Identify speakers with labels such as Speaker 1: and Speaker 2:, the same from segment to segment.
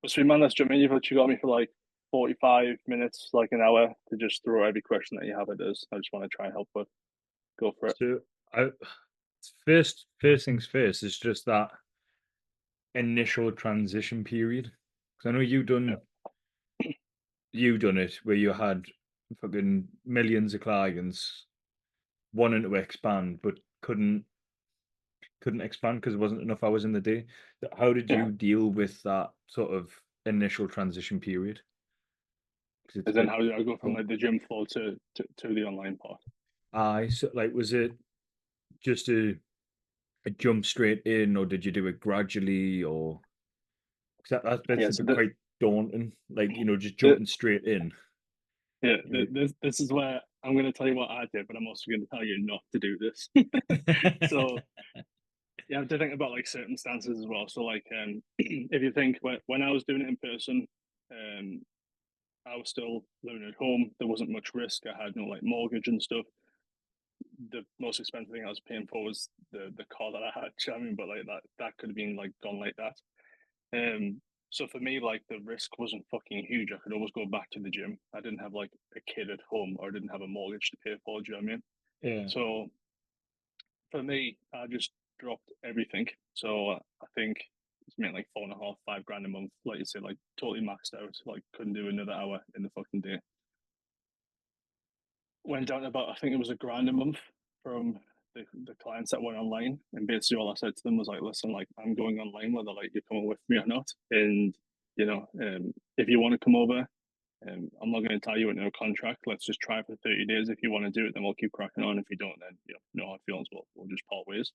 Speaker 1: But sweet man, that's Jimmy. You've literally got me for like 45 minutes, like an hour, to just throw every question that you have at us. I just want to try and help with. Go for it.
Speaker 2: So I first things first is just that initial transition period. Because I know
Speaker 1: Yeah.
Speaker 2: you done it where you had fucking millions of clients wanting to expand but couldn't expand because there wasn't enough hours in the day. How did
Speaker 1: Yeah.
Speaker 2: you deal with that sort of initial transition period? Because it's
Speaker 1: And then
Speaker 2: quite
Speaker 1: how did I go from
Speaker 2: difficult.
Speaker 1: like the gym floor to the online part?
Speaker 2: I so like was it just a jump straight in, or did you do it gradually, or 'cause that bit's
Speaker 1: Yeah.
Speaker 2: a
Speaker 1: So
Speaker 2: bit quite daunting, like, just
Speaker 1: the,
Speaker 2: jumping straight in.
Speaker 1: yeah,
Speaker 2: You
Speaker 1: this is where I'm going to tell you what I did, but I'm also going to tell you not to do this. So you have to think about like circumstances as well. So like, if you think when I was doing it in person, um, I was still living at home. There wasn't much risk. I had no like mortgage and stuff. The most expensive thing I was paying for was the car that I had. Do you know what I mean? But like that could have been like gone like that. So for me, like the risk wasn't fucking huge. I could always go back to the gym. I didn't have like a kid at home or I didn't have a mortgage to pay for. Do you know what I mean?
Speaker 2: Yeah.
Speaker 1: So for me, I just dropped everything. So I think it's meant like 4.5, 5 grand a month. Like you said, like totally maxed out. Like couldn't do another hour in the fucking day. Went down to about I think it was a grand a month from the clients that went online. And basically all I said to them was like, listen, like I'm going online whether like you're coming with me or not. And if you want to come over, I'm not going to tie you into a contract. Let's just try for 30 days. If you want to do it, then we'll keep cracking on. If you don't, then no hard feelings. We'll just part ways.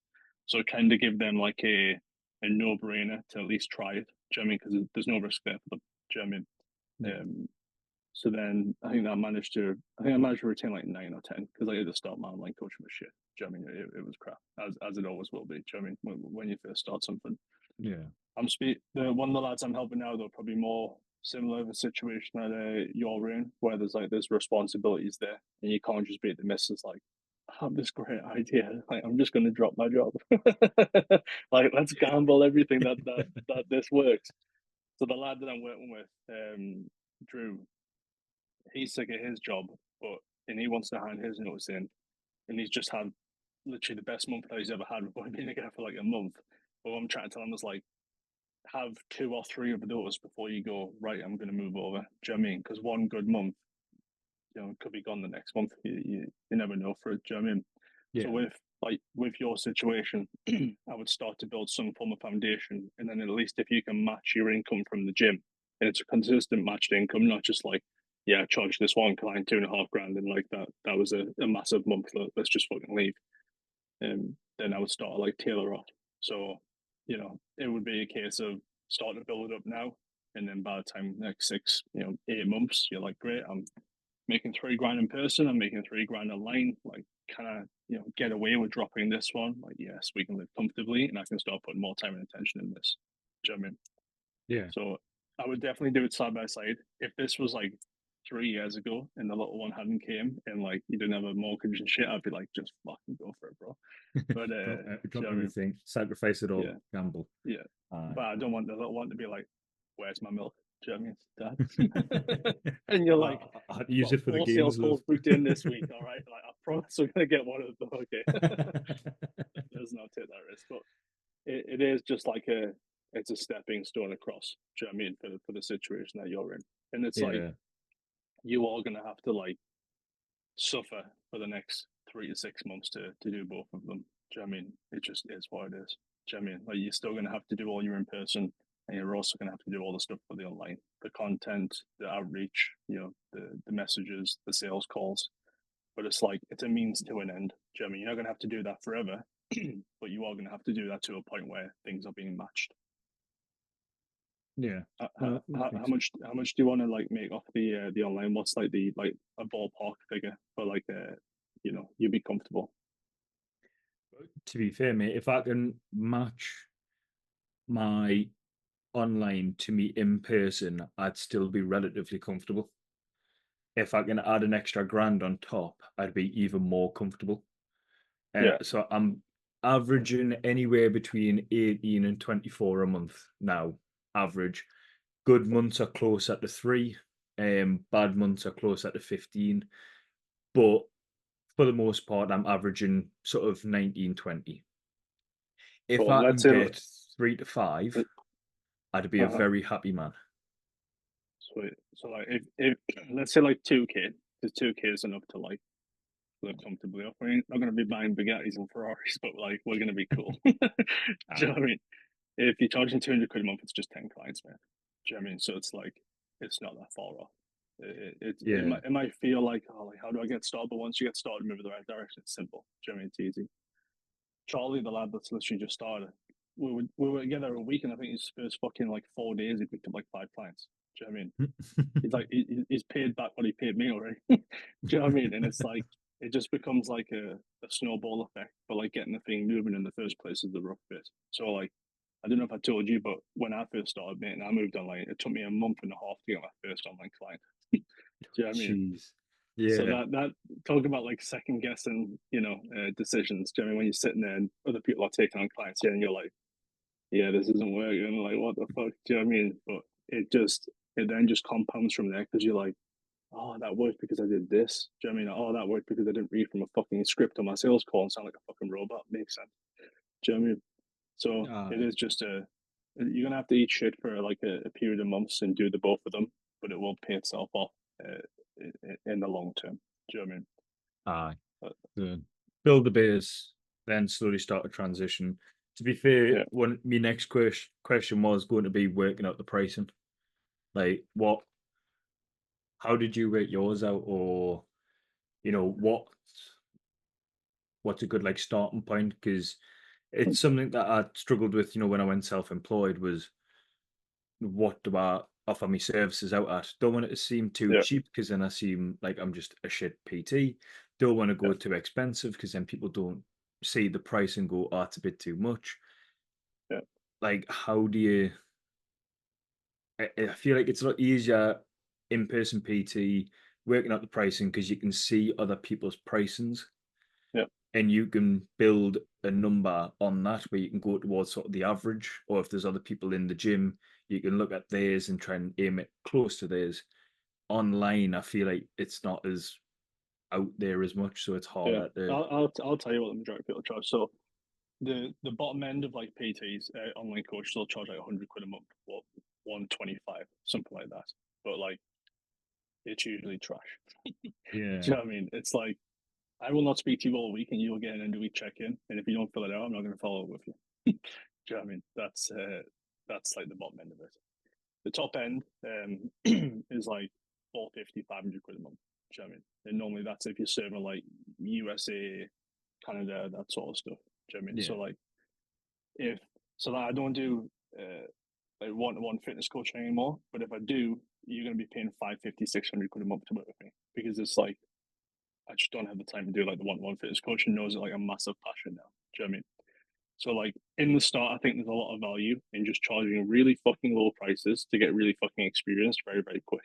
Speaker 1: So kind of give them like a no brainer to at least try it. Do you know what I mean? Because there's no risk there for them. Do you know what I
Speaker 2: Yeah.
Speaker 1: mean? So then I think I managed to retain like 9 or 10 because like at the start my online coaching was shit. Do you know what I mean? It was crap as it always will be. Do you know what I mean? When you first start something,
Speaker 2: Yeah.
Speaker 1: the one of the lads I'm helping now though probably more similar of a situation that you're in where there's responsibilities there and you can't just be at the missus like I have this great idea like I'm just going to drop my job like let's gamble everything that this works. So the lad that I'm working with, Drew, he's sick of his job, but and he wants to hand his notice in, and he's just had literally the best month that he's ever had. We've only been together for like a month. But what I'm trying to tell him is like, have 2 or 3 of those before you go right. I'm going to move over. Do you know what I mean? Because one good month, it could be gone the next month. You never know for it. Do you know what I mean? So
Speaker 2: Yeah.
Speaker 1: with your situation, I would start to build some form of foundation, and then at least if you can match your income from the gym, and it's a consistent matched income, not just like, yeah, I charge this one client 2.5 grand, and like that was a massive month. Let's just fucking leave. Then I would start like tailor off. So, it would be a case of starting to build it up now, and then by the time next 6, 8 months, you're like, great, I'm making 3 grand in person. I'm making 3 grand online. Like, can I, get away with dropping this one? Like, yes, we can live comfortably, and I can start putting more time and attention in this. Do you know what I mean?
Speaker 2: Yeah.
Speaker 1: So I would definitely do it side by side. If this was like 3 years ago and the little one hadn't came and like you didn't have a mortgage and shit, I'd be like, just fucking go for it, bro. But do you
Speaker 2: Drop
Speaker 1: know what I mean?
Speaker 2: everything, sacrifice it all,
Speaker 1: Yeah,
Speaker 2: gamble.
Speaker 1: yeah.
Speaker 2: Aye.
Speaker 1: But I don't want the little one to be like, "Where's my milk?" Do you know what I mean, Dad? And you're like,
Speaker 2: I'd
Speaker 1: "I've
Speaker 2: use
Speaker 1: got
Speaker 2: it for the
Speaker 1: four sales
Speaker 2: games,
Speaker 1: calls
Speaker 2: love.
Speaker 1: booked in this week. All right, like I promise we're gonna get one of them. Okay, let's not take that risk." But it is just like it's a stepping stone across. Do you know what I mean for the situation that you're in? And it's like
Speaker 2: Yeah.
Speaker 1: you are gonna have to like suffer for the next 3 to 6 months to do both of them. Do you know what I mean? It just is what it is. Do you know what I mean? Like you're still gonna have to do all your in person and you're also gonna have to do all the stuff for the online. The content, the outreach, the messages, the sales calls. But it's like it's a means to an end. Do you know what I mean? You're not gonna have to do that forever, but you are gonna have to do that to a point where things are being matched.
Speaker 2: Yeah.
Speaker 1: How,
Speaker 2: That
Speaker 1: how
Speaker 2: makes sense.
Speaker 1: much do you want to like make off the online? What's like the like a ballpark figure for like you'd be comfortable?
Speaker 2: To be fair, mate, if I can match my online to me in person, I'd still be relatively comfortable. If I can add an extra grand on top, I'd be even more comfortable.
Speaker 1: Yeah,
Speaker 2: So I'm averaging anywhere between 18 and 24 a month now, average. good months are closer to 3, bad months are closer to 15, but for the most part, I'm averaging sort of 19, 20. If
Speaker 1: Cool.
Speaker 2: I
Speaker 1: Let's
Speaker 2: can
Speaker 1: say,
Speaker 2: get 3 to 5, I'd be a
Speaker 1: uh
Speaker 2: very happy man.
Speaker 1: sweet. So like, if let's say like 2K, because 2K is enough to like live comfortably off. We're not going to be buying Bugattis and Ferraris, but like we're going to be cool. Do you know
Speaker 2: Aye.
Speaker 1: what I mean? If you're charging 200 quid a month, it's just 10 clients, man. Do you know what I mean? So it's like, it's not that far off.
Speaker 2: Yeah.
Speaker 1: It might feel like, oh, like, how do I get started? But once you get started, move in the right direction. It's simple. Do you know what I mean? It's easy. Charlie, the lad that's literally just started, we were together a week, and I think his first fucking like 4 days, he picked up like 5 clients. Do you know what I mean? He's like, he's paid back what he paid me already. Do you know what I mean? And it's like, it just becomes like a snowball effect. But like getting the thing moving in the first place is the rough bit. So like, I don't know if I told you, but when I first started, mate, and I moved online, it took me a month and a half to get my first online client. Do you know what I mean?
Speaker 2: Jeez.
Speaker 1: So
Speaker 2: Yeah.
Speaker 1: that talk about like second guessing, decisions. Do you know what I mean? When you're sitting there and other people are taking on clients, yeah, and you're like, yeah, this isn't working. Like, what the fuck? Do you know what I mean? But it then just compounds from there because you're like, oh, that worked because I did this. Do you know what I mean? Oh, that worked because I didn't read from a fucking script on my sales call and sound like a fucking robot. Makes sense. Do you know what I mean? So it
Speaker 2: Aye.
Speaker 1: is just you're gonna have to eat shit for like a period of months and do the both of them, but it will pay itself off in the long term. Do you know what I mean?
Speaker 2: Aye.
Speaker 1: But,
Speaker 2: Good. Build the base, then slowly start a transition. To be fair,
Speaker 1: yeah.
Speaker 2: one my next question was going to be working out the pricing. Like, how did you rate yours out, or what's a good like starting point? Because it's something that I struggled with, when I went self-employed was what do I offer my services out at? Don't want it to seem too
Speaker 1: Yeah.
Speaker 2: cheap because then I seem like I'm just a shit PT. Don't want to
Speaker 1: Yeah.
Speaker 2: go too expensive because then people don't see the price and go, oh, it's a bit too much.
Speaker 1: Yeah.
Speaker 2: Like, how do you? I feel like it's a lot easier in-person PT working out the pricing because you can see other people's pricings
Speaker 1: Yeah.
Speaker 2: and you can build a number on that where you can go towards sort of the average, or if there's other people in the gym, you can look at theirs and try and aim it close to theirs. Online, I feel like it's not as out there as much, so it's
Speaker 1: Yeah.
Speaker 2: harder to.
Speaker 1: I'll tell you what the majority of people charge. So the bottom end of like PTs, online coaches will charge like 100 quid a month, or 125, something like that. But like it's usually trash. Do
Speaker 2: Yeah.
Speaker 1: you know what I mean? It's like I will not speak to you all week, and you'll get an end of week check in. And if you don't fill it out, I'm not going to follow up with you. Do you know what I mean? That's like the bottom end of it. The top end is like 450, 500 quid a month. Do you know what I mean? And normally that's if you're serving like USA, Canada, that sort of stuff. Do you know what I mean?
Speaker 2: Yeah.
Speaker 1: So like if so that I don't do like one-to-one fitness coaching anymore, but if I do, you're going to be paying 550, 600 quid a month to work with me because it's like I just don't have the time to do like the one-to-one fitness coaching. Knows it like a massive passion now. Do you know what I mean? So like in the start, I think there's a lot of value in just charging really fucking low prices to get really fucking experienced very, very quick.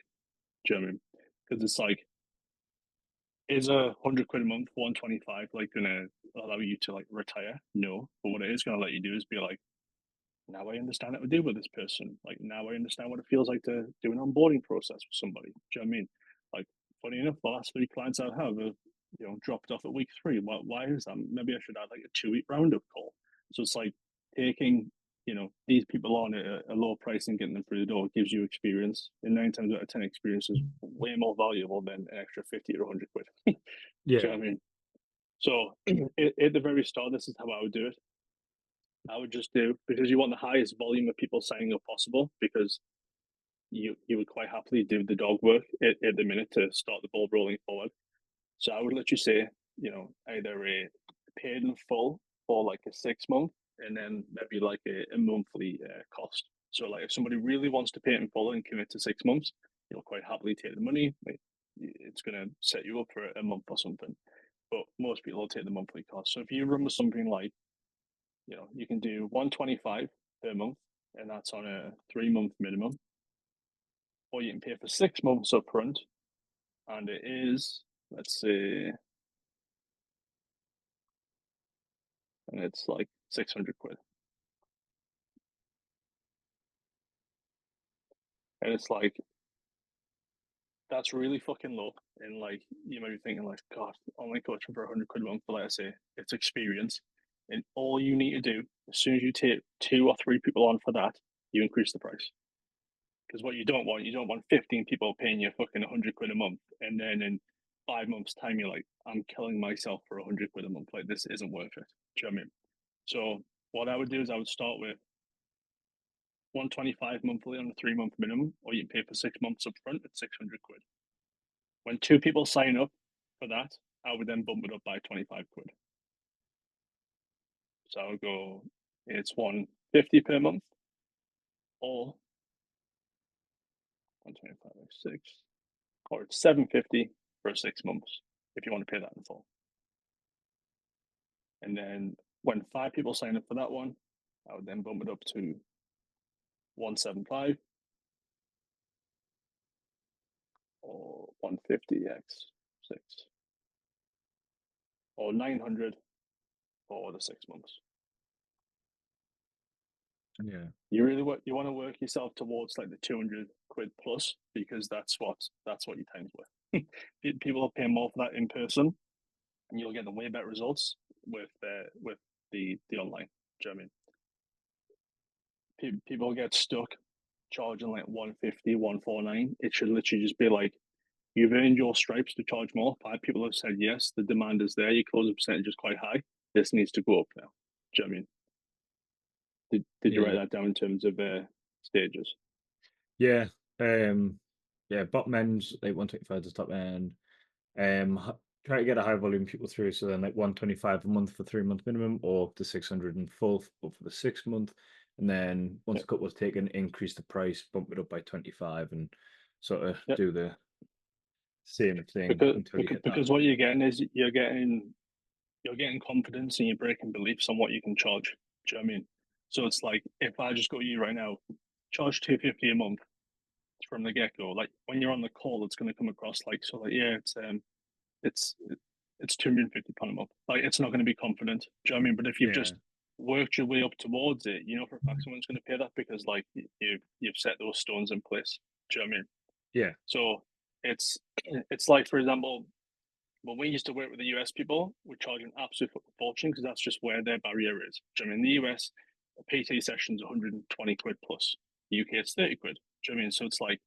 Speaker 1: Do you know what I mean? Because it's like, is 100 quid a month, 125, like gonna allow you to like retire? No. But what it is gonna let you do is be like, now I understand how to deal with this person. Like now I understand what it feels like to do an onboarding process with somebody. Do you know what I mean? Like funny enough, the last 3 clients I have dropped off at week 3. Why is that? Maybe I should add like a 2 week roundup call. So it's like taking these people on at a low price and getting them through the door gives you experience. And 9 times out of 10, experience is way more valuable than an extra 50 or 100 quid. Do you know
Speaker 2: Yeah.
Speaker 1: what I mean? So at the very start, this is how I would do it. I would just do because you want the highest volume of people signing up possible because you would quite happily do the dog work at the minute to start the ball rolling forward. So I would let you say, either a paid in full for like a 6 month and then maybe like a monthly cost. So like if somebody really wants to pay it in full and commit to 6 months, you'll quite happily take the money. Like it's gonna set you up for a month or something. But most people will take the monthly cost. So if you run with something like you can do 125 per month, and that's on a 3 month minimum, or you can pay for 6 months up front, and it is, let's say, and it's like 600 quid. And it's like that's really fucking low. And like you might be thinking like, God, online coaching for 100 quid a month, but like I say, it's experience. And all you need to do, as soon as you take 2 or 3 people on for that, you increase the price. Because what you don't want 15 people paying you fucking 100 quid a month, and then in 5 months' time, you're like, I'm killing myself for 100 quid a month. Like this isn't worth it. Do you know what I mean? So what I would do is I would start with 125 monthly on a 3 month minimum, or you can pay for 6 months up front at 600 quid. When 2 people sign up for that, I would then bump it up by 25 quid. So I would go, it's 150 per month, or 125 by 6, or it's 750 for 6 months if you want to pay that in full. And then when 5 people sign up for that one, I would then bump it up to 175 or 150x6 or 900 for the 6 months.
Speaker 2: Yeah.
Speaker 1: You really you want to work yourself towards like the 200 quid plus, because that's what you times with. People will pay more for that in person, and you'll get the way better results with the online. Do you know what I mean? People get stuck charging like 150, 149. It should literally just be like, you've earned your stripes to charge more. 5 people have said yes. The demand is there. Your closing percentage is quite high. This needs to go up now. Do you know what I mean? Did you write
Speaker 2: Yeah.
Speaker 1: that down in terms of stages?
Speaker 2: Yeah. Yeah, bottom end's like 125 to top end. Try to get a high volume people through. So then like 125 a month for 3 month minimum, or up to 600 and full up for the 6 month. And then once
Speaker 1: Yeah.
Speaker 2: a cut was taken, increase the price, bump it up by 25, and sort of
Speaker 1: Yeah.
Speaker 2: do the same thing
Speaker 1: Because,
Speaker 2: until you
Speaker 1: because
Speaker 2: hit that.
Speaker 1: because what you're getting is you're getting confidence, and you're breaking beliefs on what you can charge. Do you know what I mean? So it's like, if I just go to you right now, charge 250 a month from the get go. Like when you're on the call, it's going to come across like, so like, yeah, it's it's £250 a month. Like it's not going to be confident. Do you know what I mean? But if you've
Speaker 2: Yeah.
Speaker 1: just worked your way up towards it, you know for a fact someone's going to pay that, because like you've set those stones in place. Do you know what I mean?
Speaker 2: Yeah.
Speaker 1: So it's it's like, for example, when we used to work with the US people, we're charging absolute fortune, because that's just where their barrier is. Do you know what I mean? In the US, a PT session's 120 quid plus. UK, it's 30 quid. Do you know what I mean? So it's like,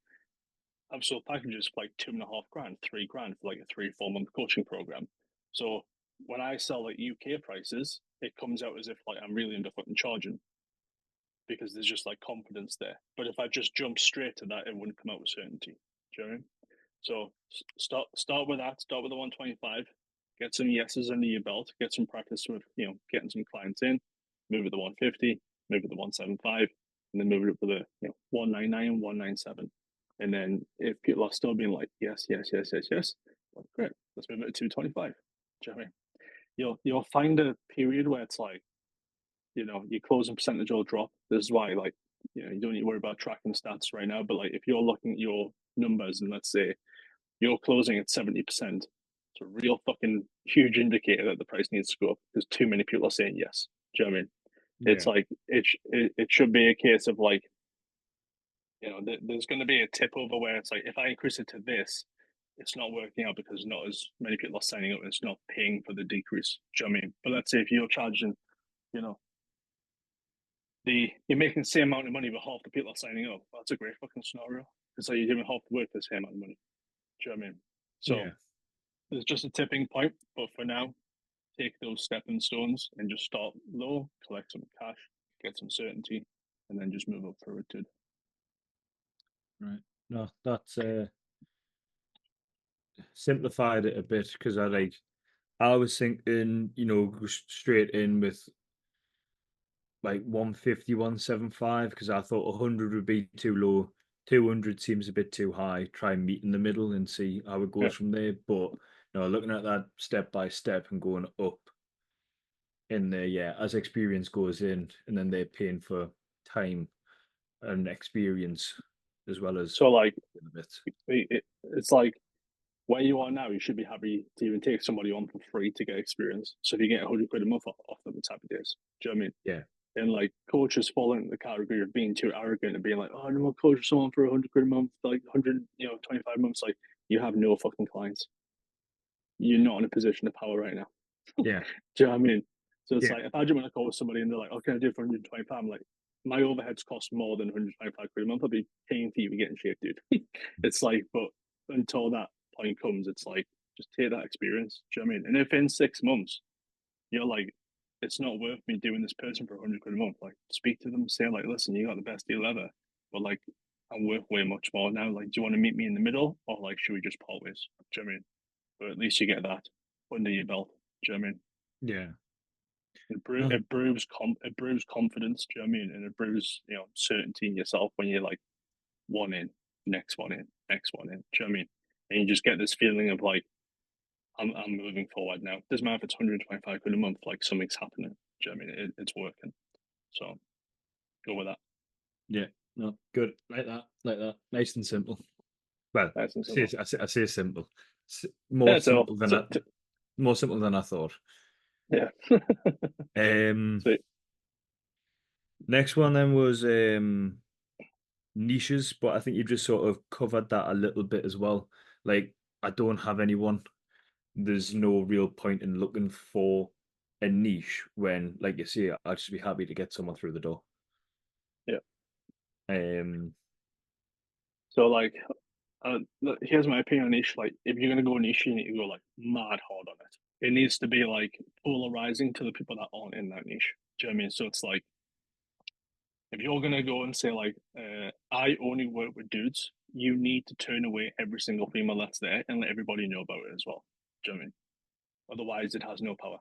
Speaker 1: I've sold packages for like 2.5 grand, 3 grand for like a 3 4 month coaching program. So when I sell like UK prices, it comes out as if like I'm really underfoot and charging, because there's just like confidence there. But if I just jump straight to that, it wouldn't come out with certainty. Do you know what I mean? So start with that. Start with the 125. Get some yeses under your belt. Get some practice with getting some clients in. Move it to 150. Move it to 175, and then move it up to the 199, 197. And then if people are still being like yes, yes, yes, yes, yes, well, great. Let's move it to 225. Do you know what I mean? You'll find a period where it's like, your closing percentage will drop. This is why, like, you don't need to worry about tracking stats right now. But like, if you're looking at your numbers, and let's say you're closing at 70%, it's a real fucking huge indicator that the price needs to go up, because too many people are saying yes. Do you know what I mean? It's
Speaker 2: Yeah.
Speaker 1: like it should be a case of like, there's going to be a tip over where it's like, if I increase it to this, it's not working out because not as many people are signing up, and it's not paying for the decrease. Do you know what I mean? But let's say if you're charging, you know, you're making the same amount of money, but half the people are signing up. That's a great fucking scenario. It's like you're doing half the work for the same amount of money. Do you know what I mean? So
Speaker 2: Yeah.
Speaker 1: there's just a tipping point, but for now, take those stepping stones and just start low, collect some cash, get some certainty, and then just move up through it, dude.
Speaker 2: Right. No, that's simplified it a bit, because I was thinking, go straight in with like 150, 175, because I thought 100 would be too low. 200 seems a bit too high. Try and meet in the middle and see how it
Speaker 1: Yeah.
Speaker 2: goes from there. But no, looking at that step by step and going up in there, yeah, as experience goes in, and then they're paying for time and experience as well as
Speaker 1: So like,
Speaker 2: the bits.
Speaker 1: it's like, where you are now, you should be happy to even take somebody on for free to get experience. So if you get 100 quid a month off them, it's happy days. Do you know what I mean?
Speaker 2: Yeah.
Speaker 1: And like coaches fall into the category of being too arrogant and being like, oh, no, I'll coach someone for 100 quid a month, like 100, 25 months. Like, you have no fucking clients. You're not in a position of power right now.
Speaker 2: Yeah.
Speaker 1: Do you know what I mean? So it's
Speaker 2: Yeah.
Speaker 1: like, if I jump on a call with somebody and they're like, okay, I do it for 125, I'm like, my overheads cost more than 125 quid a month. I'll be paying for you to get in shape, dude. It's like, but until that point comes, it's like, just take that experience. Do you know what I mean? And if in 6 months you're like, it's not worth me doing this person for 100 quid a month, like, speak to them, say, like, listen, you got the best deal ever, but like, I'm worth way much more now. Like, do you want to meet me in the middle, or like, should we just part ways? Do you know what I mean? But at least you get that under your belt. Do you know what I mean?
Speaker 2: Yeah.
Speaker 1: It
Speaker 2: No.
Speaker 1: it brews confidence. Do you know what I mean? And it brews, certainty in yourself when you're like one in, next one in, next one in. Do you know what I mean? And you just get this feeling of like, I'm moving forward now. Doesn't matter if it's 125 quid a month, like something's happening. Do you know what I mean? It's working. So go with that.
Speaker 2: Yeah. No. Good. Like that. Like that. Nice and simple. Well,
Speaker 1: Nice and
Speaker 2: I say,
Speaker 1: simple.
Speaker 2: I say simple.
Speaker 1: Yeah, so,
Speaker 2: More simple than I thought.
Speaker 1: yeah.
Speaker 2: Um,
Speaker 1: Sweet.
Speaker 2: Next one then was niches, but I think you just sort of covered that a little bit as well. Like, I don't have anyone. There's no real point in looking for a niche when, like you say, I'd just be happy to get someone through the door.
Speaker 1: Yeah.
Speaker 2: Um,
Speaker 1: So like, here's my opinion on niche. Like, if you're gonna go niche, you need to go like mad hard on it. It needs to be like polarizing to the people that aren't in that niche. Do you know what I mean? So it's like, if you're gonna go and say like, I only work with dudes, you need to turn away every single female that's there and let everybody know about it as well. Do you know what I mean? Otherwise, it has no power.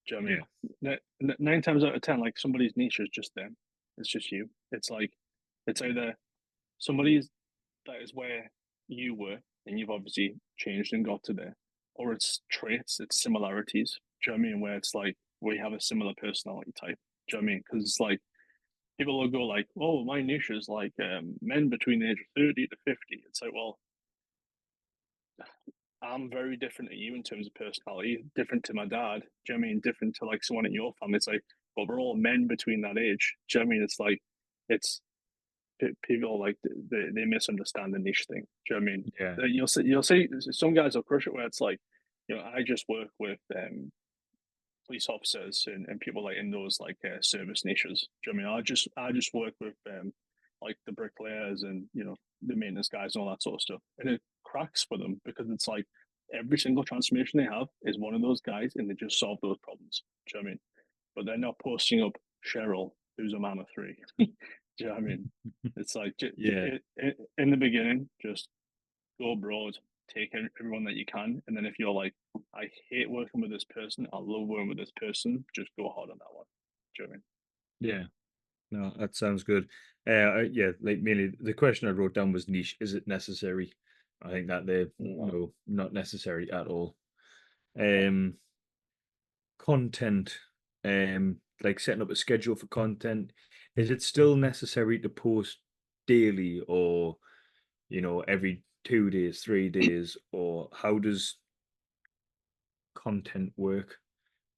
Speaker 1: Do you know what
Speaker 2: yeah,
Speaker 1: I mean? Nine times out of ten, like somebody's niche is just them. It's just you. It's like, it's either somebody's that is where you were and you've obviously changed and got to there, or it's traits, it's similarities. Do you know what I mean? Where it's like we have a similar personality type. Do you know what I mean? Because it's like people will go like, "Oh, my niche is like men between the age of 30 to 50." It's like, well, I'm very different to you in terms of personality, different to my dad. Do you know what I mean? Different to like someone in your family. It's like, but we're all men between that age. Do you know what I mean? It's like, it's people like they misunderstand the niche thing. Do you know what I mean?
Speaker 2: yeah,
Speaker 1: You'll see some guys will crush it where it's like, I just work with police officers and people like in those like service niches. Do you know what I mean? I just work with like the bricklayers and the maintenance guys and all that sort of stuff. And it cracks for them because it's like every single transformation they have is one of those guys and they just solve those problems. Do you know what I mean? But they're not posting up Cheryl, who's a mama three. Do you know what I mean? It's like
Speaker 2: yeah,
Speaker 1: in the beginning, just go broad, take everyone that you can, and then if you're like, I hate working with this person, I love working with this person, just go hard on that one. Do you know what
Speaker 2: yeah. No, that sounds good. Yeah, like mainly the question I wrote down was niche. Is it necessary? I think that they're
Speaker 1: I mean? No,
Speaker 2: no, not necessary at all.
Speaker 1: no.
Speaker 2: Um, Content, like setting up a schedule for content. Is it still necessary to post daily or, every 2 days, 3 days, or how does content work?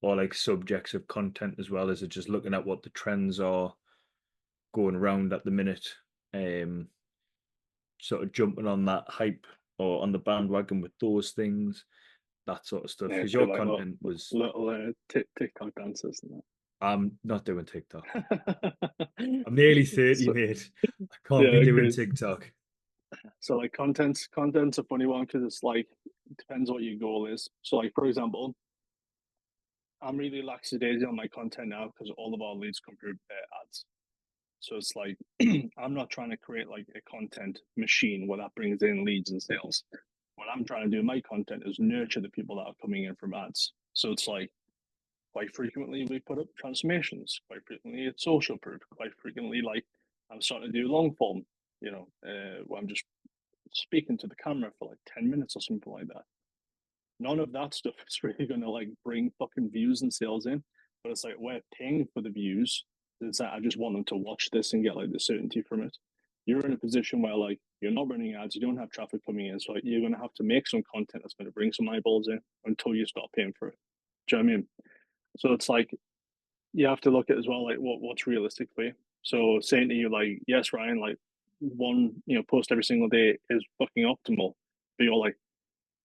Speaker 2: Or like subjects of content as well? Is it just looking at what the trends are going around at the minute? Um, Sort of jumping on that hype or on the bandwagon with those things, that sort of stuff.
Speaker 1: Yeah,
Speaker 2: Because
Speaker 1: do
Speaker 2: your
Speaker 1: like
Speaker 2: content was,
Speaker 1: little TikTok dances and
Speaker 2: I'm not doing TikTok.
Speaker 1: that.
Speaker 2: I'm nearly 30,
Speaker 1: So
Speaker 2: mate. I can't be
Speaker 1: yeah,
Speaker 2: doing
Speaker 1: okay.
Speaker 2: TikTok.
Speaker 1: So like content's a funny one because it's like it depends what your goal is. So like for example, I'm really lackadaisy on my content now because all of our leads come through ads. So it's like I'm not trying to create like a content machine where that brings in leads and sales. What I'm trying to do in my content is nurture the people that are coming in from ads. So it's like quite frequently we put up transformations. Quite frequently it's social proof. Quite frequently, like I'm starting to do long form. Where I'm just speaking to the camera for like 10 minutes or something like that. None of that stuff is really gonna like bring fucking views and sales in. But it's like we're paying for the views. It's like I just want them to watch this and get like the certainty from it. You're in a position where like you're not running ads, you don't have traffic coming in, so like, you're gonna have to make some content that's gonna bring some eyeballs in until you start paying for it. Do you know what I mean? So it's like you have to look at as well, like what's realistic for you. So saying to you like, yes, Ryan, like one, post every single day is fucking optimal. But you're like,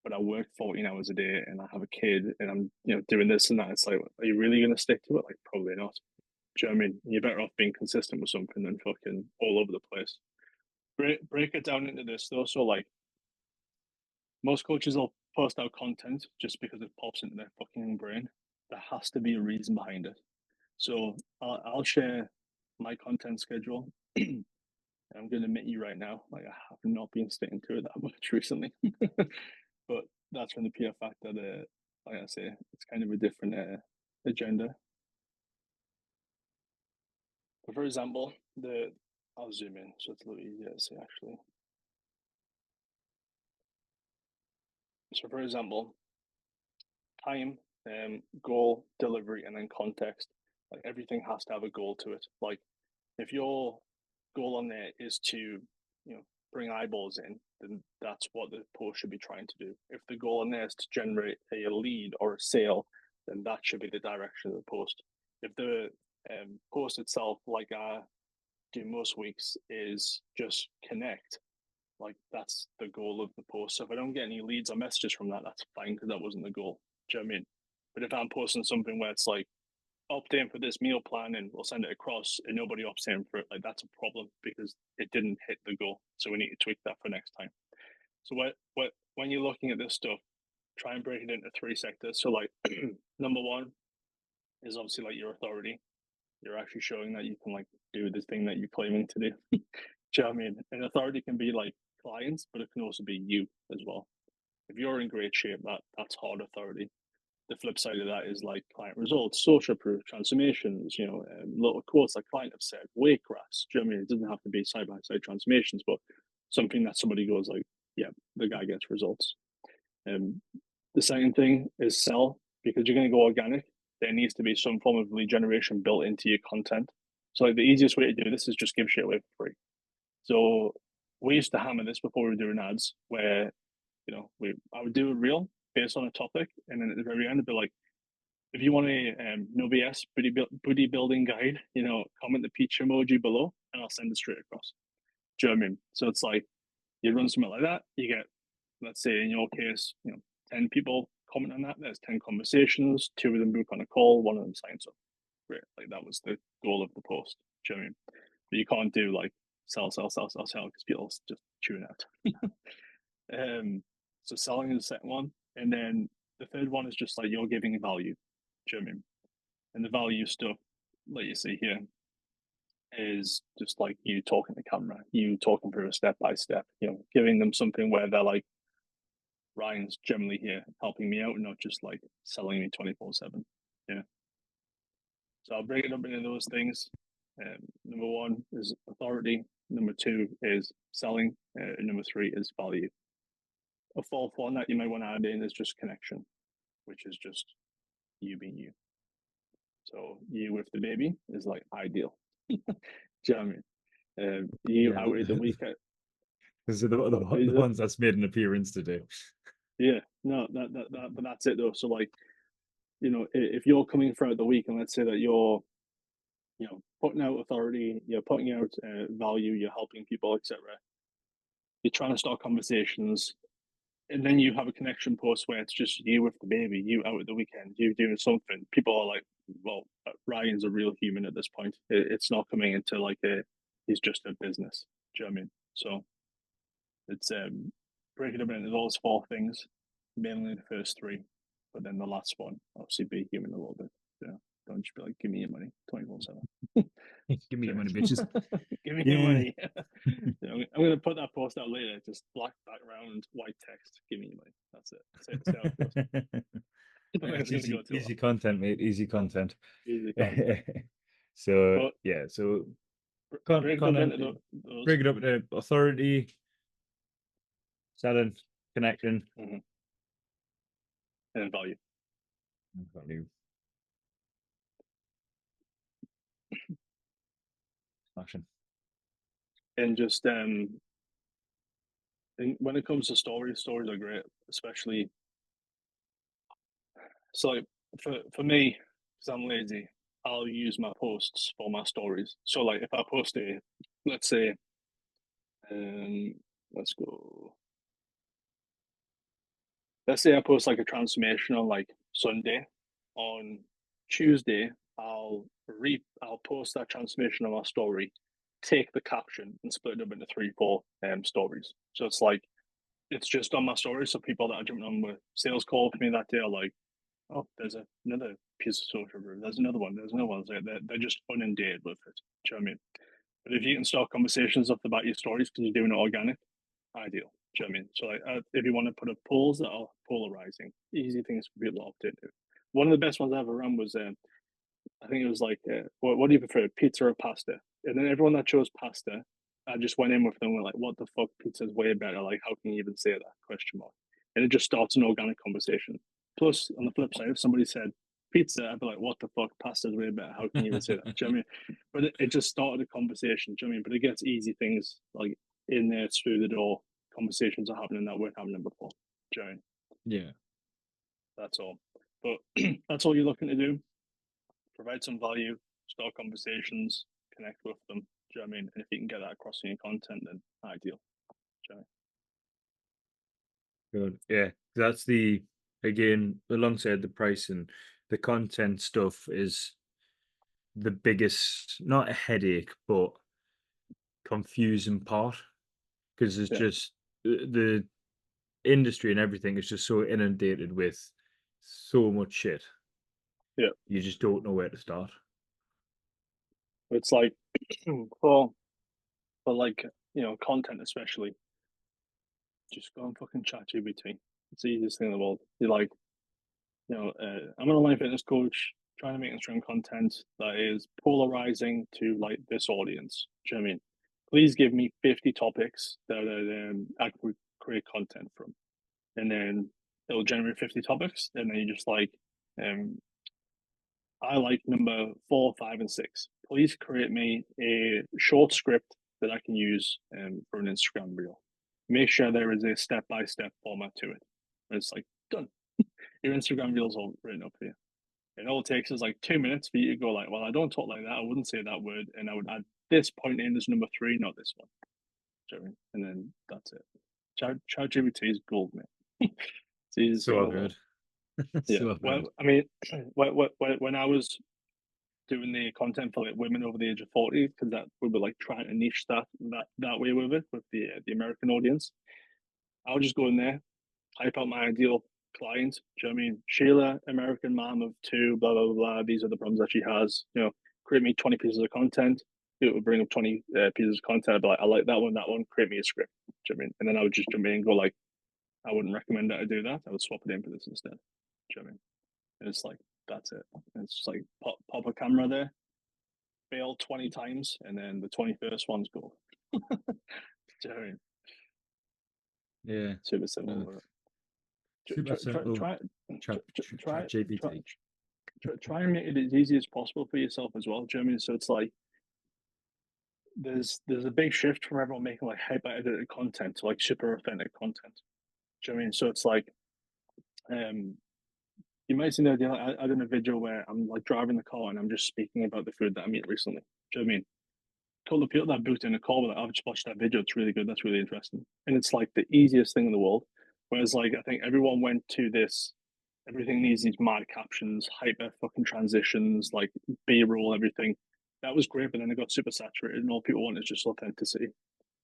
Speaker 1: but I work 14 hours a day and I have a kid and I'm, doing this and that. It's like, are you really gonna stick to it? Like probably not. Do you know what I mean? You're better off being consistent with something than fucking all over the place. Break it down into this though. So like most coaches will post out content just because it pops into their fucking brain. There has to be a reason behind it. So I'll share my content schedule. I'm going to admit you right now, like I have not been sticking to it that much recently, but that's from the pure fact that, like I say, it's kind of a different agenda. But for example, I'll zoom in so it's a little easier to see actually. So for example, time, goal, delivery, and then context. Like everything has to have a goal to it. Like if your goal on there is to, bring eyeballs in, then that's what the post should be trying to do. If the goal on there is to generate a lead or a sale, then that should be the direction of the post. If the post itself, like I do most weeks, is just connect, like that's the goal of the post. So if I don't get any leads or messages from that, that's fine because that wasn't the goal. Do you know what I mean? But if I'm posting something where it's like opt in for this meal plan and we'll send it across and nobody opts in for it, like that's a problem because it didn't hit the goal. So we need to tweak that for next time. So what when you're looking at this stuff, try and break it into three sectors. So like number one is obviously like your authority. You're actually showing that you can like do the thing that you're claiming to do. Do you know what I mean? And authority can be like clients, but it can also be you as well. If you're in great shape, that's hard authority. The flip side of that is like client results, social proof, transformations, little quotes like client have said, weight graphs. Do you know what I mean? It doesn't have to be side by side transformations, but something that somebody goes like, yeah, the guy gets results. The second thing is sell, because you're going to go organic. There needs to be some form of lead generation built into your content. So like the easiest way to do this is just give shit away for free. So we used to hammer this before we were doing ads, where I would do a reel based on a topic, and then at the very end, it'd be like, if you want a no BS booty building guide, comment the peach emoji below, and I'll send it straight across. Do you know what I mean? So it's like you run something like that, you get, let's say in your case, 10 people comment on that. There's 10 conversations. 2 of them book on a call. 1 of them signs up. Great. Like that was the goal of the post. Do you know what I mean? But you can't do like sell because people just tune out. So selling is the second one, and then the third one is just like you're giving value. Do you know what I mean? And the value stuff, like you see here, is just like you talking to camera, you talking through a step by step, giving them something where they're like, Ryan's generally here helping me out, not just like selling me 24/7. Yeah. So I'll break it up into those things. Number one is authority. Number two is selling. And number three is value. A fourth one that you might want to add in is just connection, which is just you being you. So you with the baby is like ideal. Do you know what I mean? You out at the weekend.
Speaker 2: Those are the ones that's made an appearance today.
Speaker 1: Yeah, no, but that's it though. So like, if you're coming throughout the week and let's say that you're, putting out authority, you're putting out value, you're helping people, etc. You're trying to start conversations, and then you have a connection post where it's just you with the baby, you out at the weekend, you doing something. People are like, well, Ryan's a real human at this point. It's not coming into like he's just a business. Do you know what I mean? So it's breaking up into those 4 things, mainly the first 3, but then the last one, obviously be human a little bit. Don't just be like, give me your money 24/7.
Speaker 2: Give me your money, bitches.
Speaker 1: Give me your money. I'm going to put that post out later, just black background, white text. Give me your money. That's it.
Speaker 2: Easy content, mate. Easy content.
Speaker 1: Easy content.
Speaker 2: So
Speaker 1: but
Speaker 2: yeah, so
Speaker 1: break
Speaker 2: it up into authority, selling, connecting,
Speaker 1: and value.
Speaker 2: Value. Smashing.
Speaker 1: And just and when it comes to stories are great, especially. So like for me, because I'm lazy, I'll use my posts for my stories. So like if I post let's say, um, let's go. Let's say I post like a transformation on like Sunday. On Tuesday, I'll post that transformation on my story, take the caption and split it up into three, four stories. So it's just on my story. So people that are jumping on with sales call for me that day are like, oh, there's another piece of social proof. There's another one. There's another one. They're just inundated with it. Do you know what I mean? But if you can start conversations off the back of your stories because you're doing it organic, ideal. Do you know what I mean? So like, if you want to put up polls that are polarizing, easy things for people to opt into. One of the best ones I ever ran was I think it was like, what do you prefer, pizza or pasta? And then everyone that chose pasta, I just went in with them and were like, what the fuck, pizza's way better. Like, how can you even say that? Question mark. And it just starts an organic conversation. Plus, on the flip side, if somebody said pizza, I'd be like, what the fuck, pasta's way better. How can you even say that? Do you know what I mean? But it just started a conversation. Do you know what I mean? But it gets easy things like in there through the door. Conversations are happening that weren't happening before. Do you know what I mean?
Speaker 2: Yeah.
Speaker 1: That's all. But that's all you're looking to do. Provide some value, start conversations, connect with them. Do you know what I mean? And if you can get that across in your content, then ideal. Do you know
Speaker 2: Good. Yeah. That's again, alongside the price and the content stuff is the biggest, not a headache, but confusing part because it's
Speaker 1: what I mean?
Speaker 2: just the industry and everything is just so inundated with so much shit.
Speaker 1: Yeah.
Speaker 2: You just don't know where to start.
Speaker 1: Yeah. It's like for like, content especially, just go and fucking chat GBT. It's the easiest thing in the world. You're like, I'm an online fitness coach trying to make Instagram content that is polarizing to like this audience. Do you know what I mean? Please give me 50 topics that I could create content from. And then it'll generate 50 topics. And then you just like, um, I like number 4, 5, and 6. Please create me a short script that I can use for an Instagram reel. Make sure there is a step by step format to it. And it's like, done. Your Instagram reel's all written up here. And all it takes is like 2 minutes for you to go like, well, I don't talk like that. I wouldn't say that word, and I would add this point in as number 3, not this one. Do you know what I mean? And then that's it. ChatGPT is gold, man. It's the easiest thing in
Speaker 2: So
Speaker 1: the world.
Speaker 2: good.
Speaker 1: Yeah.
Speaker 2: So
Speaker 1: Well,
Speaker 2: good.
Speaker 1: I mean, when I was doing the content for like women over the age of 40, because that we were like trying to niche that way with it with the American audience, I would just go in there, type out my ideal client. Do you know what I mean? Sheila, American mom of 2, blah blah blah. These are the problems that she has. Create me 20 pieces of content. It would bring up 20 pieces of content. I'd be like, I like that one, that one. Create me a script. Do you know what I mean? And then I would just jump in and go like, I wouldn't recommend that I do that. I would swap it in for this instead. Do you know what I mean? And it's like that's it. And it's just like pop a camera there, fail 20 times, and then the 21st one's go. Do you know what I mean?
Speaker 2: Yeah.
Speaker 1: Super simple.
Speaker 2: Super simple. Chat
Speaker 1: Try
Speaker 2: GPT.
Speaker 1: try and make it as easy as possible for yourself as well. Do you know what I mean? So it's like there's a big shift from everyone making like hyper edited content to like super authentic content. Do you know what I mean? So it's like um you might see the idea like I did a video where I'm like driving the car and I'm just speaking about the food that I ate recently. Do you know what I mean? Told the people that booked in a call like, I've just watched that video, it's really good, that's really interesting. And it's like the easiest thing in the world. Whereas like I think everyone went to this everything needs these mad captions, hyper fucking transitions, like B-roll, everything. That was great, but then it got super saturated, and all people want is just authenticity.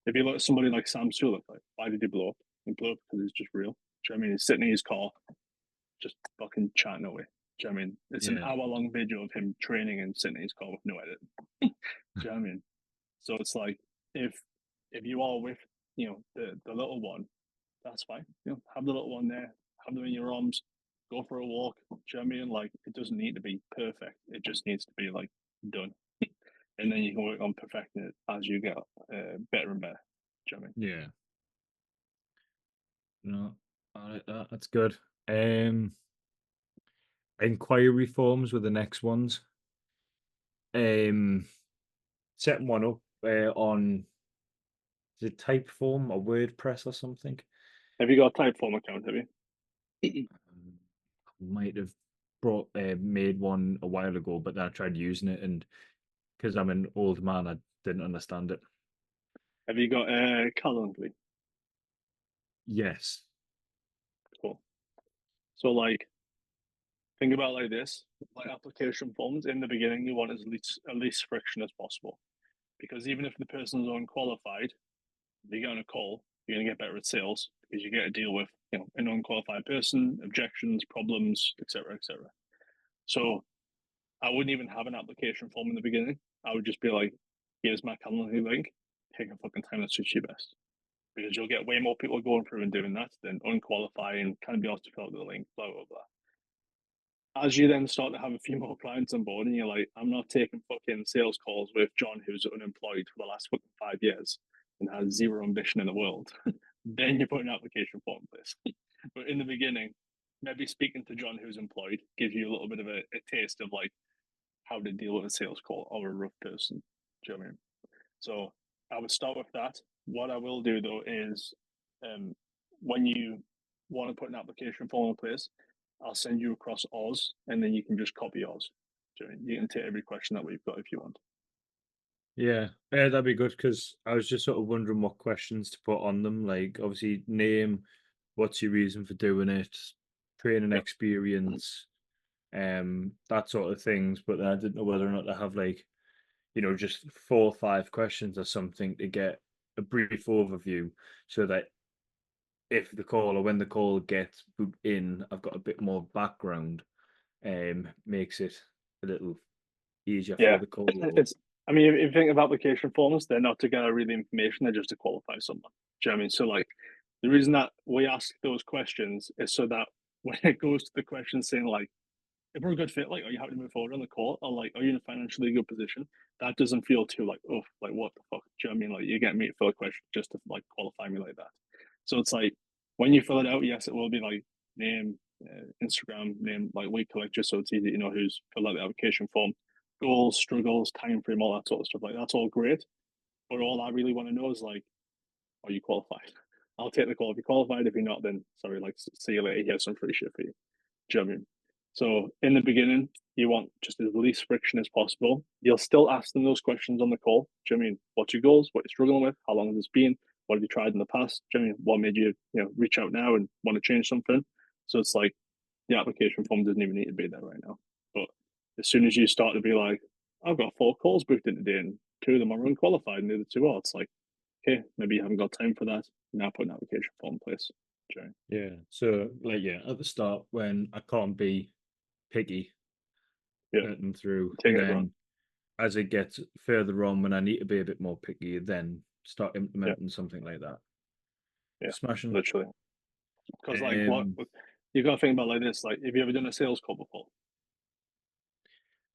Speaker 1: If you look at somebody like Sam Sulek, like, why did he blow up? He blew up because he's just real. Do you know what I mean? He's sitting in his car, just fucking chatting away. Do you know what I mean? It's an
Speaker 2: Yeah.
Speaker 1: hour-long video of him training and sitting in his car with no edit. Do you know what I mean? So it's like if you are with the little one, that's fine. Have the little one there, have them in your arms, go for a walk. Do you know what I mean? Like it doesn't need to be perfect. It just needs to be like done, and then you can work on perfecting it as you get better and better. Do you know what I mean?
Speaker 2: Yeah. No, I like that. That's good. Um, Inquiry forms were the next ones. Um, Setting one up on is it Typeform or WordPress or something.
Speaker 1: Have you got a Typeform account? Have you?
Speaker 2: Might have. made one a while ago, but then I tried using it, and because I'm an old man, I didn't understand it.
Speaker 1: Have you got Calendly?
Speaker 2: Yes.
Speaker 1: Cool. So like think about it like this, like application forms in the beginning, you want as least friction as possible. Because even if the person is unqualified, you get on a call, you're gonna get better at sales because you get to deal with, an unqualified person, objections, problems, etc., etc. So I wouldn't even have an application form in the beginning. I would just be like, here's my Calendly link, take a fucking time that suits you best. Because you'll get way more people going through and doing that than unqualified and kind of be asked to fill out the link, blah blah blah. As you then start to have a few more clients on board, and you're like, I'm not taking fucking sales calls with John, who's unemployed for the last fucking 5 years and has zero ambition in the world. Then you put an application form in place. But in the beginning, maybe speaking to John, who's employed, gives you a little bit of a taste of like how to deal with a sales call or a rough person. Do you know what I mean? So I would start with that. What I will do though is, when you want to put an application form in place, I'll send you across Oz, and then you can just copy Oz. You can take every question that we've got if you want.
Speaker 2: Yeah, yeah, that'd be good because I was just sort of wondering what questions to put on them. Like, obviously, name, what's your reason for doing it, training
Speaker 1: Yep.
Speaker 2: experience, that sort of things. But then I didn't know whether or not to have like, just 4 or 5 questions or something to get a brief overview, so that if the call or when the call gets booked in, I've got a bit more background. Makes it a little easier for
Speaker 1: Yeah,
Speaker 2: the call.
Speaker 1: it's. I mean, if you think of application forms, they're not to gather really information; they're just to qualify someone. Do you know what I mean? So, like, the reason that we ask those questions is so that when it goes to the question saying like, if we're a good fit, like, are you happy to move forward on the call, or like, are you in a financially good position? That doesn't feel too like, oh, like what the fuck? Do you know what I mean? Like, you get me to fill a question just to like qualify me like that. So it's like when you fill it out, yes, it will be like name, Instagram name, like weight collector, so it's easy to know who's filled out the application form, goals, struggles, time frame, all that sort of stuff. Like that's all great, but all I really want to know is like, are you qualified? I'll take the call if you're qualified. If you're not, then sorry, like see you later. Here's some free shit for you. Do you know what I mean? So in the beginning, you want just as least friction as possible. You'll still ask them those questions on the call. Do you know what I mean? What's your goals? What you're struggling with? How long has this been? What have you tried in the past? Do you know what I mean? What made you, reach out now and want to change something? So it's like the application form doesn't even need to be there right now. But as soon as you start to be like, I've got 4 calls booked in today and 2 of them are unqualified and the other 2 are, it's like, okay, maybe you haven't got time for that. Now put an application form in place. Do you know what I mean?
Speaker 2: Yeah. So, like, yeah, at the start when I can't be picky,
Speaker 1: Yeah,
Speaker 2: let them through,
Speaker 1: take
Speaker 2: and
Speaker 1: it everyone.
Speaker 2: then as it gets further on, when I need to be a bit more picky, then start
Speaker 1: Yeah,
Speaker 2: implementing something like that.
Speaker 1: yeah,
Speaker 2: Smashing.
Speaker 1: literally. Because like what
Speaker 2: Um,
Speaker 1: you got to think about like this. Like, have you ever done a sales call before?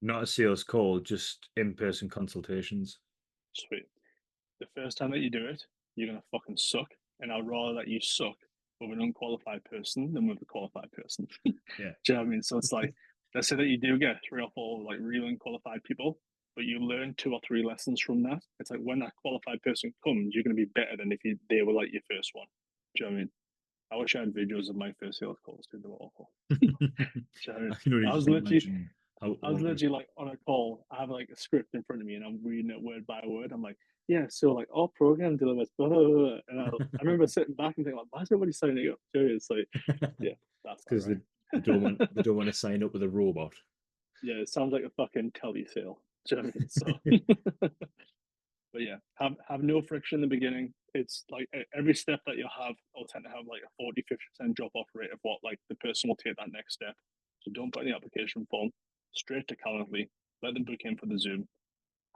Speaker 2: Not a sales call, just in-person consultations.
Speaker 1: Sweet. The first time that you do it, you're gonna fucking suck, and I'd rather that you suck with an unqualified person than with a qualified person. Do
Speaker 2: Yeah.
Speaker 1: you know what I mean? So it's like, let's say that you do get 3 or 4 like really unqualified people, but you learn 2 or 3 lessons from that. It's like when that qualified person comes, you're gonna be better than if they were like your first one. Do you know what I mean? I wish I had videos of my first sales calls, dude. They were awful. Do you know what I mean?
Speaker 2: I can only
Speaker 1: I
Speaker 2: just
Speaker 1: was literally
Speaker 2: imagine how
Speaker 1: I was
Speaker 2: awful.
Speaker 1: literally like on a call. I have like a script in front of me, and I'm reading it word by word. I'm like, yeah, so like all program delivers, blah, blah, blah, blah. And I remember sitting back and thinking, like, why is everybody signing up to it? It's like, yeah, that's
Speaker 2: Because
Speaker 1: not
Speaker 2: they don't want
Speaker 1: right.
Speaker 2: they don't want to sign up with a robot.
Speaker 1: Yeah, it sounds like a fucking telly sale. Do you know what I mean? So, but yeah, have no friction in the beginning. It's like every step that you have will tend to have like a 40-50% drop off rate of what like the person will take that next step. So don't put any application form, straight to Calendly, let them book in for the Zoom,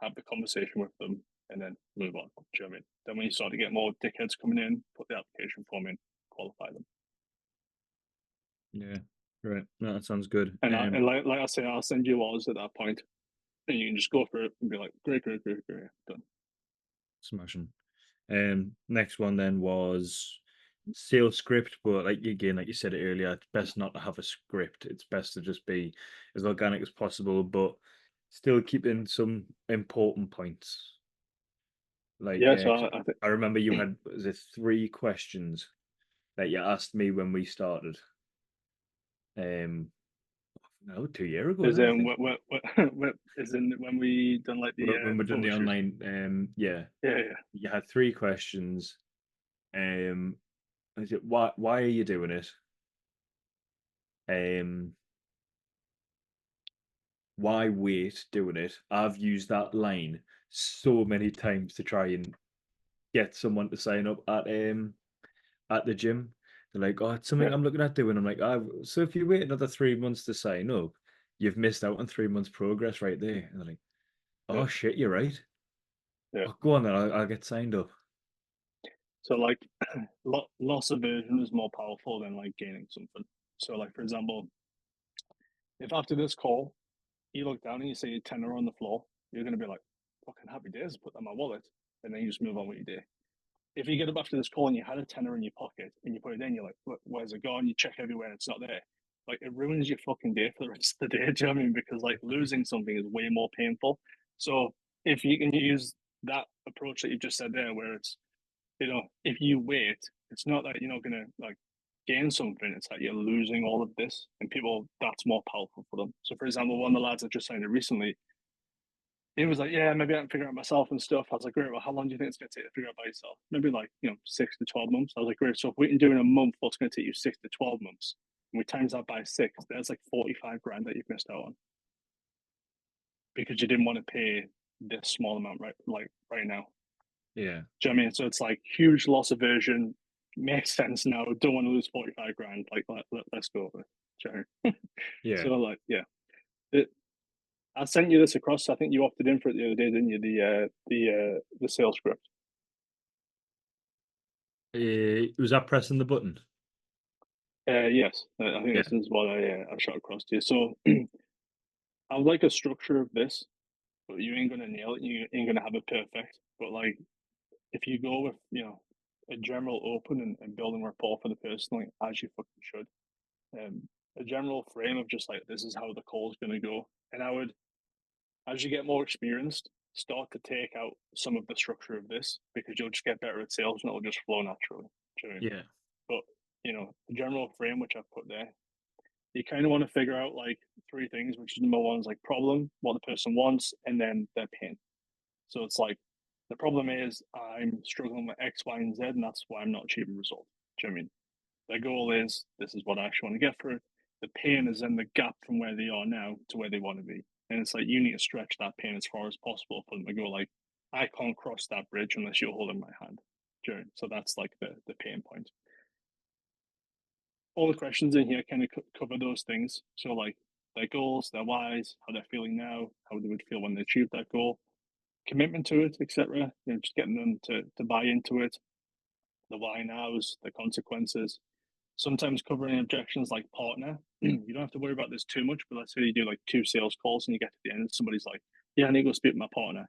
Speaker 1: have the conversation with them, and then move on. Do you know what I mean? Then when you start to get more dickheads coming in, put the application form in, qualify them.
Speaker 2: Yeah. Right. No, that sounds good.
Speaker 1: And like I say, I'll send you ours at that point, and you can just go for it and be like, great, great, great, great, done.
Speaker 2: Smashing. Next one then was sales script, but like again, like you said it earlier, it's best not to have a script. It's best to just be as organic as possible, but still keeping some important points. Like,
Speaker 1: Yeah, so I think
Speaker 2: I remember you had, was it 3 questions that you asked me when we started? Um, No, 2 year ago
Speaker 1: Is
Speaker 2: now, I
Speaker 1: in
Speaker 2: think.
Speaker 1: is in when we done like
Speaker 2: When
Speaker 1: the
Speaker 2: we're doing
Speaker 1: photo
Speaker 2: the
Speaker 1: shoot.
Speaker 2: online, yeah,
Speaker 1: Yeah, yeah.
Speaker 2: you had 3 questions. Um, is it why are you doing it? Um, why wait doing it? I've used that line so many times to try and get someone to sign up at the gym. They're like, "Oh, it's something
Speaker 1: Yeah,
Speaker 2: I'm looking at doing." I'm like, so if you wait another 3 months to sign up, you've missed out on 3 months progress right there." And they're like,
Speaker 1: yeah,
Speaker 2: "Oh shit, you're right.
Speaker 1: yeah.
Speaker 2: Oh, go on then, I'll get signed up."
Speaker 1: So like loss aversion is more powerful than like gaining something. So like for example, if after this call you look down and you see a tenner on the floor, you're gonna be like, fucking happy days, put that in my wallet, and then you just move on with your day. If you get up after this call and you had a tenner in your pocket and you put it in, you're like, where's it gone? You check everywhere and it's not there. Like it ruins your fucking day for the rest of the day. Do you know what I mean? Because like losing something is way more painful. So if you can use that approach that you just said there, where it's, if you wait, it's not that you're not gonna like gain something, it's that you're losing all of this. And people, that's more powerful for them. So for example, one of the lads I just signed it recently, he was like, yeah, maybe I can figure it out myself and stuff. I was like, great, well, how long do you think it's going to take to figure it out by yourself? Maybe like, 6 to 12 months. I was like, great. So if we can do it in a month, what's going to take you 6 to 12 months? And we times that by six, there's like 45 grand that you've missed out on because you didn't want to pay this small amount right now.
Speaker 2: Yeah,
Speaker 1: Do you know what I mean? So it's like huge loss aversion. Makes sense now. Don't want to lose 45 grand. Like, let's go with it. Do you know what I mean?
Speaker 2: yeah.
Speaker 1: So like, yeah. It, I sent you this across. I think you opted in for it the other day, didn't you? The sales script.
Speaker 2: Was that pressing the button?
Speaker 1: Yes, I think
Speaker 2: Yeah,
Speaker 1: this is what I shot across to you. So I would like a structure of this, but you ain't gonna nail it. You ain't gonna have it perfect. But like, if you go with a general open and building rapport for the person, like as you fucking should, a general frame of just like this is how the call's gonna go. And I would, as you get more experienced, start to take out some of the structure of this because you'll just get better at sales and it'll just flow naturally. Do you know what I mean?
Speaker 2: yeah,
Speaker 1: But the general frame which I've put there, you kind of want to figure out like three things, which is number one is like problem, what the person wants, and then their pain. So it's like the problem is I'm struggling with X, Y, and Z, and that's why I'm not achieving results. Do you know what I mean? Their goal is this is what I actually want to get for it. The pain is in the gap from where they are now to where they want to be. And it's like you need to stretch that pain as far as possible for them to go like, I can't cross that bridge unless you're holding my hand. Do you know? So that's like the pain point. All the questions in here kind of cover those things. So like their goals, their whys, how they're feeling now, how they would feel when they achieve that goal, commitment to it, etc. Just getting them to buy into it, the why nows, the consequences. Sometimes covering objections like partner. You don't have to worry about this too much, but let's say you do like two sales calls and you get to the end and somebody's like, yeah, I need to go speak to my partner.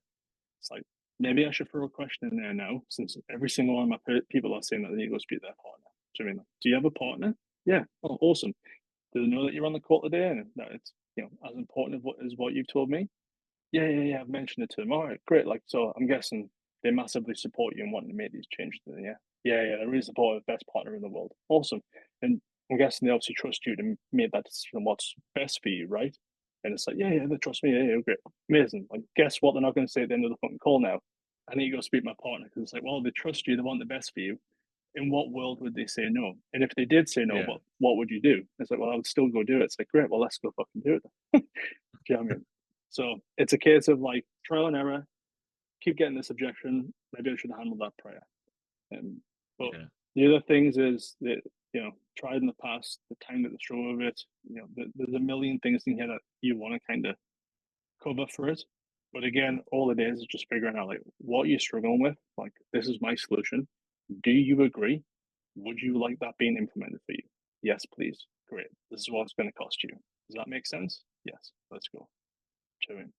Speaker 1: It's like, maybe I should throw a question in there now, since every single one of my people are saying that they need to go speak to their partner. Do you mean, do you have a partner? Yeah. Oh, awesome. Do they know that you're on the call today and that it's as important as what you've told me? Yeah, yeah, yeah. I've mentioned it to them. All right, great. Like, so I'm guessing they massively support you in wanting to make these changes. Then, yeah, yeah, yeah. They're really supportive, best partner in the world. Awesome. And I'm guessing they obviously trust you to make that decision on what's best for you, right? And it's like, yeah, yeah, they trust me. Yeah, yeah, great, amazing. Like, guess what? They're not going to say at the end of the fucking call now. I need to go speak to my partner because it's like, well, they trust you. They want the best for you. In what world would they say no? And if they did say no,
Speaker 2: yeah.
Speaker 1: what would you do? It's like, well, I would still go do it. It's like, great. Well, let's go fucking do it. Do you know what I mean? So it's a case of like trial and error. Keep getting this objection. Maybe I should have handled that prior. But
Speaker 2: Yeah.
Speaker 1: the other things is that tried in the past, the time that they struggle with it. There's a million things in here that you want to kind of cover for it. But again, all it is just figuring out like what you're struggling with. Like this is my solution. Do you agree? Would you like that being implemented for you? Yes, please. Great. This is what it's going to cost you. Does that make sense? Yes. Let's go. Chewing.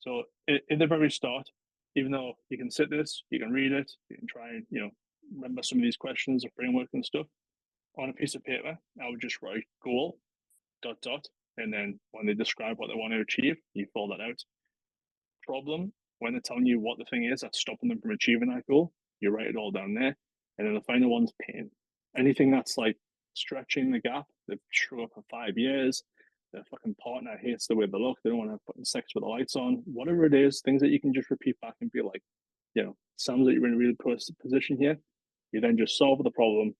Speaker 1: So at the very start, even though you can sit this, you can read it, you can try and remember some of these questions, the framework and stuff on a piece of paper. I would just write goal dot dot, and then when they describe what they want to achieve, you fill that out. Problem, when they're telling you what the thing is that's stopping them from achieving that goal, you write it all down there. And then the final one's pain. Anything that's like stretching the gap, they've struggled for 5 years, their fucking partner hates the way they look, they don't want to put sex with the lights on, whatever it is, things that you can just repeat back and be like, sounds like you're in a really poor position here. You then just solve the problem,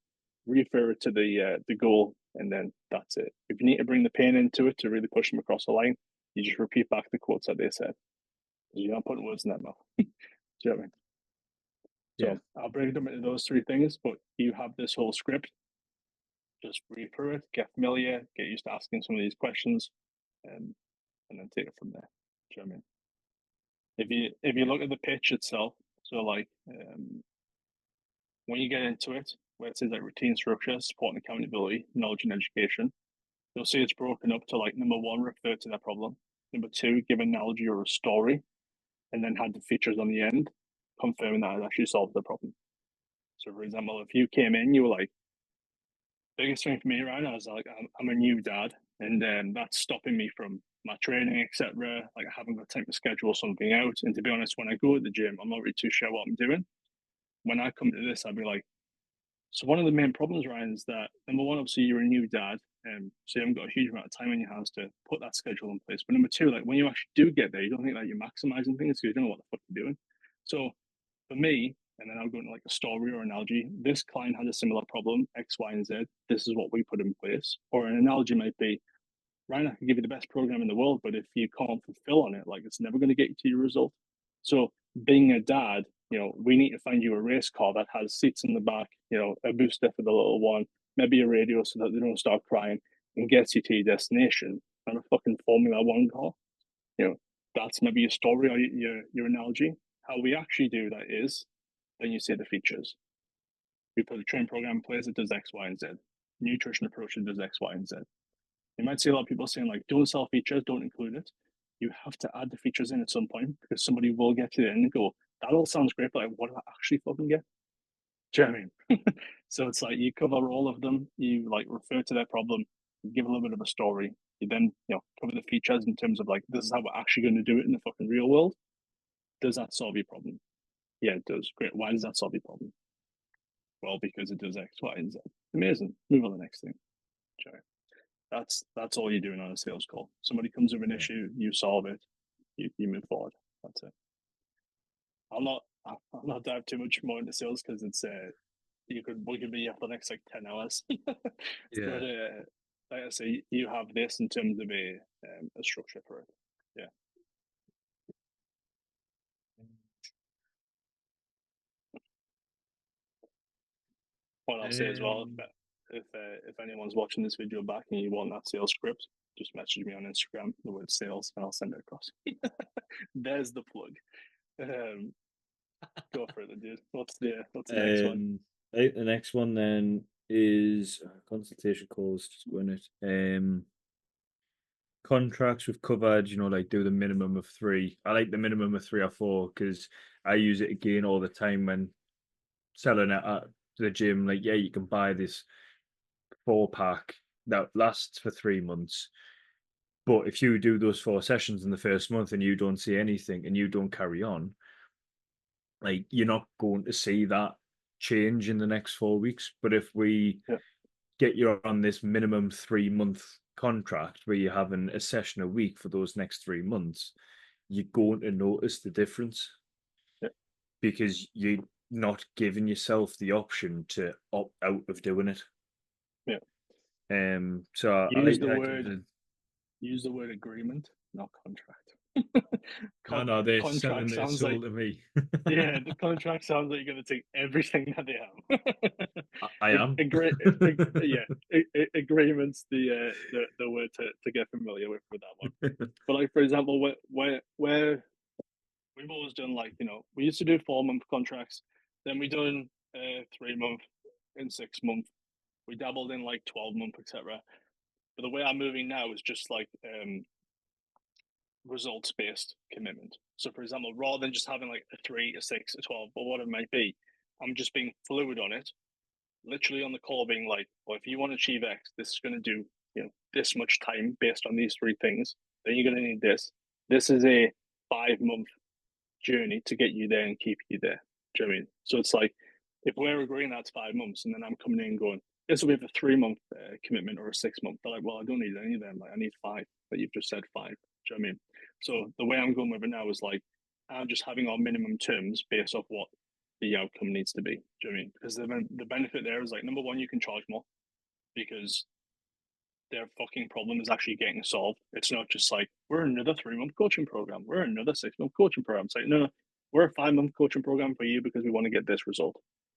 Speaker 1: refer it to the goal, and then that's it. If you need to bring the pain into it to really push them across the line, you just repeat back the quotes that they said. You're not putting words in that mouth. Do you know what I mean?
Speaker 2: Yeah.
Speaker 1: So I'll break them into those three things, but you have this whole script. Just read through it, get familiar, get used to asking some of these questions, and then take it from there. Do you know what I mean? If you look at the pitch itself, so like when you get into it, where it says like routine structure, support and accountability, knowledge and education, you'll see it's broken up to like number one, refer to that problem. Number two, give an analogy or a story, and then had the features on the end, confirming that it actually solved the problem. So, for example, if you came in, you were like, biggest thing for me right now is like I'm a new dad, and that's stopping me from my training, etc. Like I haven't got time to schedule something out. And to be honest, when I go to the gym, I'm not really too sure what I'm doing. When I come to this, I'd be like, so one of the main problems, Ryan, is that number one, obviously you're a new dad, so you haven't got a huge amount of time in your hands to put that schedule in place. But number two, like when you actually do get there, you don't think that you're maximizing things because you don't know what the fuck you're doing. So for me, and then I'll go into like a story or analogy. This client had a similar problem, X, Y, and Z. This is what we put in place. Or an analogy might be, Ryan, I can give you the best program in the world, but if you can't fulfill on it, like it's never going to get you to your result. So being a dad, we need to find you a race car that has seats in the back, a booster for the little one, maybe a radio so that they don't start crying, and gets you to your destination. And a fucking Formula One car, that's maybe your story or your analogy. How we actually do that is, then you say the features. We put a training program in place that does X, Y, and Z. Nutrition approach that does X, Y, and Z. You might see a lot of people saying like, don't sell features, don't include it. You have to add the features in at some point because somebody will get to the end and go, that all sounds great, but like, what do I actually fucking get? Do you know what I mean? So it's like you cover all of them, you like refer to their problem, you give a little bit of a story, you then cover the features in terms of like, this is how we're actually going to do it in the fucking real world. Does that solve your problem? Yeah, it does. Great. Why does that solve your problem? Well, because it does X, Y, and Z. Amazing. Move on to the next thing. Sure. That's all you're doing on a sales call. Somebody comes with an issue, you solve it, you move forward. That's it. I'll not dive too much more into sales because it's we could be here for the next like 10 hours.
Speaker 2: Yeah.
Speaker 1: But like I say, you have this in terms of a structure for it. Yeah. What I'll say as well, if anyone's watching this video back and you want that sales script, just message me on Instagram, the word sales, and I'll send it across. There's the plug. Go for it, dude. What's the next one?
Speaker 2: I think the next one then is consultation calls. Just going it. Contracts we've covered. Like do the minimum of 3. I like the minimum of 3 or 4 because I use it again all the time when selling it at the gym. Like, yeah, you can buy this 4-pack that lasts for 3 months. But if you do those 4 sessions in the first month and you don't see anything and you don't carry on, like you're not going to see that change in the next 4 weeks. But if we
Speaker 1: Yeah.
Speaker 2: get you on this minimum 3-month contract where you're having a session a week for those next 3 months, you're going to notice the difference.
Speaker 1: Yeah.
Speaker 2: Because you're not giving yourself the option to opt out of doing it.
Speaker 1: Yeah.
Speaker 2: So I
Speaker 1: Use
Speaker 2: like
Speaker 1: use the word agreement, not contract.
Speaker 2: no, they're selling
Speaker 1: Contract
Speaker 2: their
Speaker 1: sounds like
Speaker 2: soul to me.
Speaker 1: yeah, the contract sounds like you're going to take everything that they have.
Speaker 2: I am.
Speaker 1: Yeah, agreements the word to get familiar with that one. But like for example, where we've always done like we used to do 4-month contracts, then we done 3-month and 6-month. We dabbled in like 12-month, etc. But the way I'm moving now is just like results based commitment. So, for example, rather than just having like a 3, a 6, a 12, or what it might be, I'm just being fluid on it. Literally on the call, being like, well, if you want to achieve X, this is going to do this much time based on these 3 things. Then you're going to need this. This is a 5-month journey to get you there and keep you there. Do you know what I mean? So it's like if we're agreeing that's 5 months, and then I'm coming in going, this will be a 3 month commitment or a 6 month. They're like, well, I don't need any of them. Like, I need five. But you've just said five. Do you know what I mean? So the way I'm going with it now is like, I'm just having our minimum terms based off what the outcome needs to be. Do you know what I mean? Because the benefit there is like, number one, you can charge more because their fucking problem is actually getting solved. It's not just like, we're another 3 month coaching program. We're another 6 month coaching program. It's like, no, we're a 5 month coaching program for you because we want to get this result.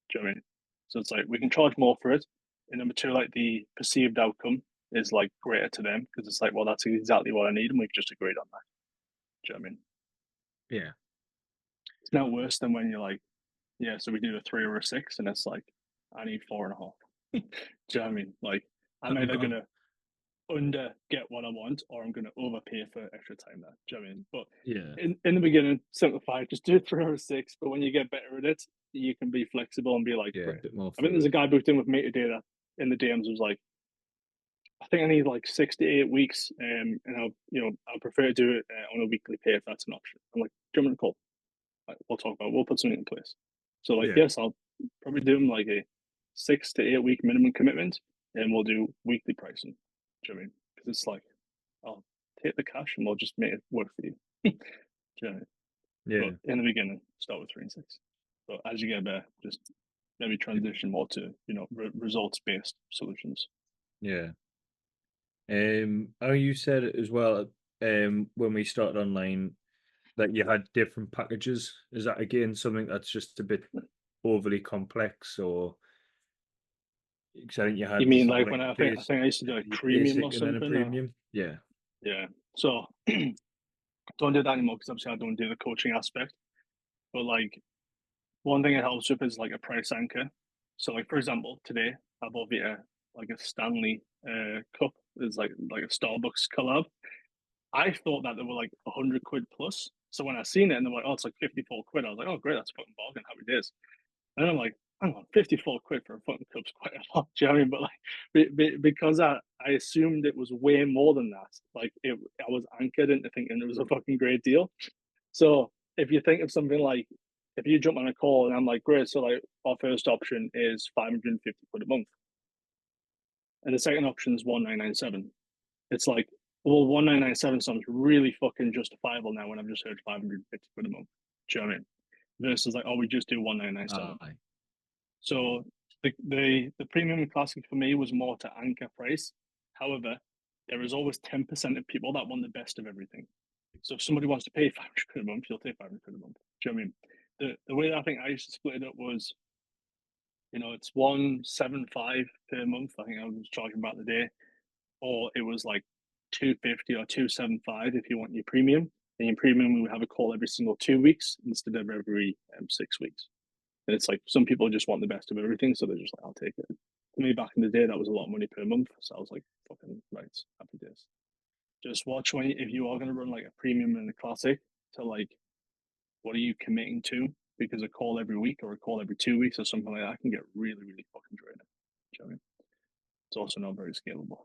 Speaker 1: Do you know what I mean? So it's like, we can charge more for it. And number two, like the perceived outcome is like greater to them because it's like, well, that's exactly what I need. And we've just agreed on that. Do you know what I mean?
Speaker 2: Yeah.
Speaker 1: It's not worse than when you're like, yeah, so we do a 3 or a 6, and it's like, I need 4.5. Do you know what I mean? Like, I'm either going to under get what I want, or I'm going to overpay for extra time there. Do you know what I mean? But
Speaker 2: Yeah.
Speaker 1: in the beginning, simplify, just do 3 or 6. But when you get better at it, you can be flexible and be like,
Speaker 2: Yeah. A
Speaker 1: great.
Speaker 2: bit more
Speaker 1: I think there's a
Speaker 2: fluid.
Speaker 1: guy booked in with me today that in the DMs was like, I think I need like 6 to 8 weeks, and I'll prefer to do it on a weekly pay if that's an option. I'm like, do you want me to call? Like, we'll talk about. We'll put something in place. So like,
Speaker 2: Yeah.
Speaker 1: yes, I'll probably do them like a 6 to 8 week minimum commitment, and we'll do weekly pricing. Do you know what I mean? Because it's like, I'll take the cash and we'll just make it work for you. Do you know what I mean?
Speaker 2: Yeah.
Speaker 1: But in the beginning, start with 3 and 6. But as you get better, just maybe transition more to results based solutions.
Speaker 2: Yeah. Oh, you said it as well, when we started online that you had different packages. Is that again something that's just a bit overly complex, or because I think you
Speaker 1: You
Speaker 2: had
Speaker 1: mean
Speaker 2: sort of
Speaker 1: like
Speaker 2: like
Speaker 1: when
Speaker 2: a
Speaker 1: I think I used to do like
Speaker 2: your
Speaker 1: premium or
Speaker 2: basic and then a
Speaker 1: something? Or
Speaker 2: premium? Yeah.
Speaker 1: yeah. So don't do that anymore because obviously I don't do the coaching aspect. But like one thing it helps with is like a price anchor. So like for example, today I bought Vita like a Stanley cup. It's like a Starbucks collab. I thought that they were like 100 quid plus. So when I seen it and they're like, oh, it's like 54 quid, I was like, oh great, that's a fucking bargain, happy days. And I'm like, hang on, 54 quid for a fucking cup's quite a lot. Do you know what I mean? But like, because I assumed it was way more than that. Like, I was anchored into thinking it was a fucking great deal. So if you think of something like, if you jump on a call and I'm like, great, so like our first option is 550 quid a month, and the second option is 1997. It's like, well, 1997 sounds really fucking justifiable now when I've just heard 550 quid a month. Do you know what I mean? Versus like, oh, we just do 1997.
Speaker 2: Aye.
Speaker 1: So the premium classic for me was more to anchor price. However, there is always 10% of people that want the best of everything. So if somebody wants to pay 500 quid a month, you'll take 500 quid a month. Do you know what I mean? The way that I think I used to split it up was, it's 175 per month. I think I was charging about the day, or it was like 250 or 275 if you want your premium. And your premium, we would have a call every single 2 weeks instead of every 6 weeks. And it's like some people just want the best of everything, so they're just like, I'll take it. For me, back in the day, that was a lot of money per month. So I was like, fucking right, happy days. Just watch if you are going to run like a premium and a classic, to like, what are you committing to? Because a call every week or a call every 2 weeks or something like that can get really, really fucking draining. Do you know what I mean? It's also not very scalable.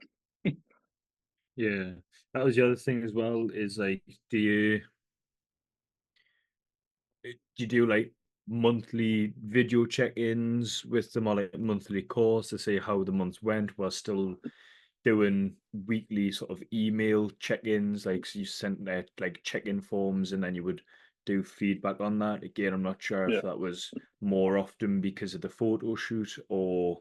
Speaker 2: Yeah. That was the other thing as well, is like, do you do like monthly video check-ins with them, or like monthly calls to say how the month went, while still doing weekly sort of email check-ins? Like, so you sent their like check-in forms and then you would do feedback on that. Again, I'm not sure if
Speaker 1: Yeah.
Speaker 2: that was more often because of the photo shoot, or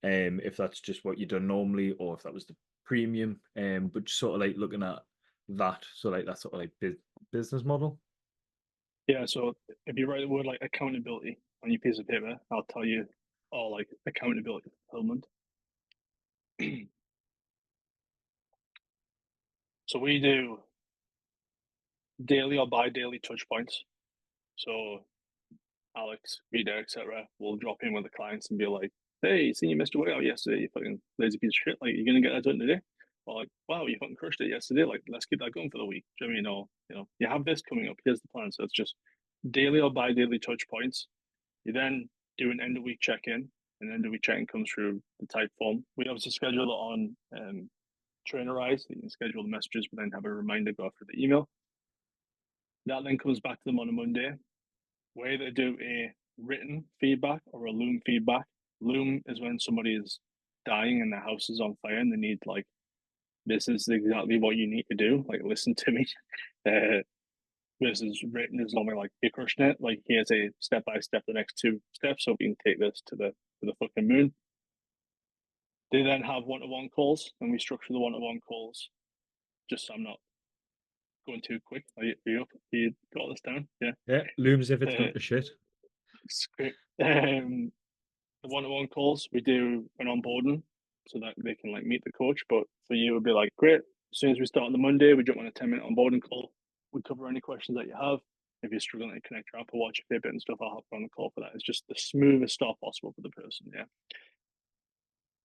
Speaker 2: if that's just what you done normally, or if that was the premium. But just sort of like looking at that, so like that sort of like business model.
Speaker 1: Yeah. So if you write the word like accountability on your piece of paper, I'll tell you all like accountability fulfillment. So we do daily or bi-daily touch points. So Alex, Vita, etc., will drop in with the clients and be like, "Hey, seen you missed your way out yesterday. You fucking lazy piece of shit. Like, you're gonna get that done today." Or like, "Wow, you fucking crushed it yesterday. Like, let's keep that going for the week." Do you know what I mean? Or, you have this coming up. Here's the plan. So it's just daily or bi-daily touch points. You then do an end of week check-in, and end of week check-in comes through the type form. We obviously schedule it on Trainerize. So you can schedule the messages, but then have a reminder go after the email. That then comes back to them on a Monday, where they do a written feedback or a Loom feedback. Loom is when somebody is dying and their house is on fire and they need like, this is exactly what you need to do. Like, listen to me. Versus written is normally like, you're crushing it. Like, here's a step by step, the next 2 steps, so we can take this to the fucking moon. They then have one-to-one calls, and we structure the one-to-one calls. Just so I'm not going too quick. Are you up? You got this down? Yeah.
Speaker 2: Yeah, looms if it's
Speaker 1: Uh,
Speaker 2: gone to shit.
Speaker 1: It's great. The one-to-one calls we do an onboarding so that they can like meet the coach. But for you, it would be like, great. As soon as we start on the Monday, we jump on a 10-minute onboarding call. We cover any questions that you have. If you're struggling to connect your Apple Watch, Fitbit and stuff, I'll hop on the call for that. It's just the smoothest start possible for the person. Yeah.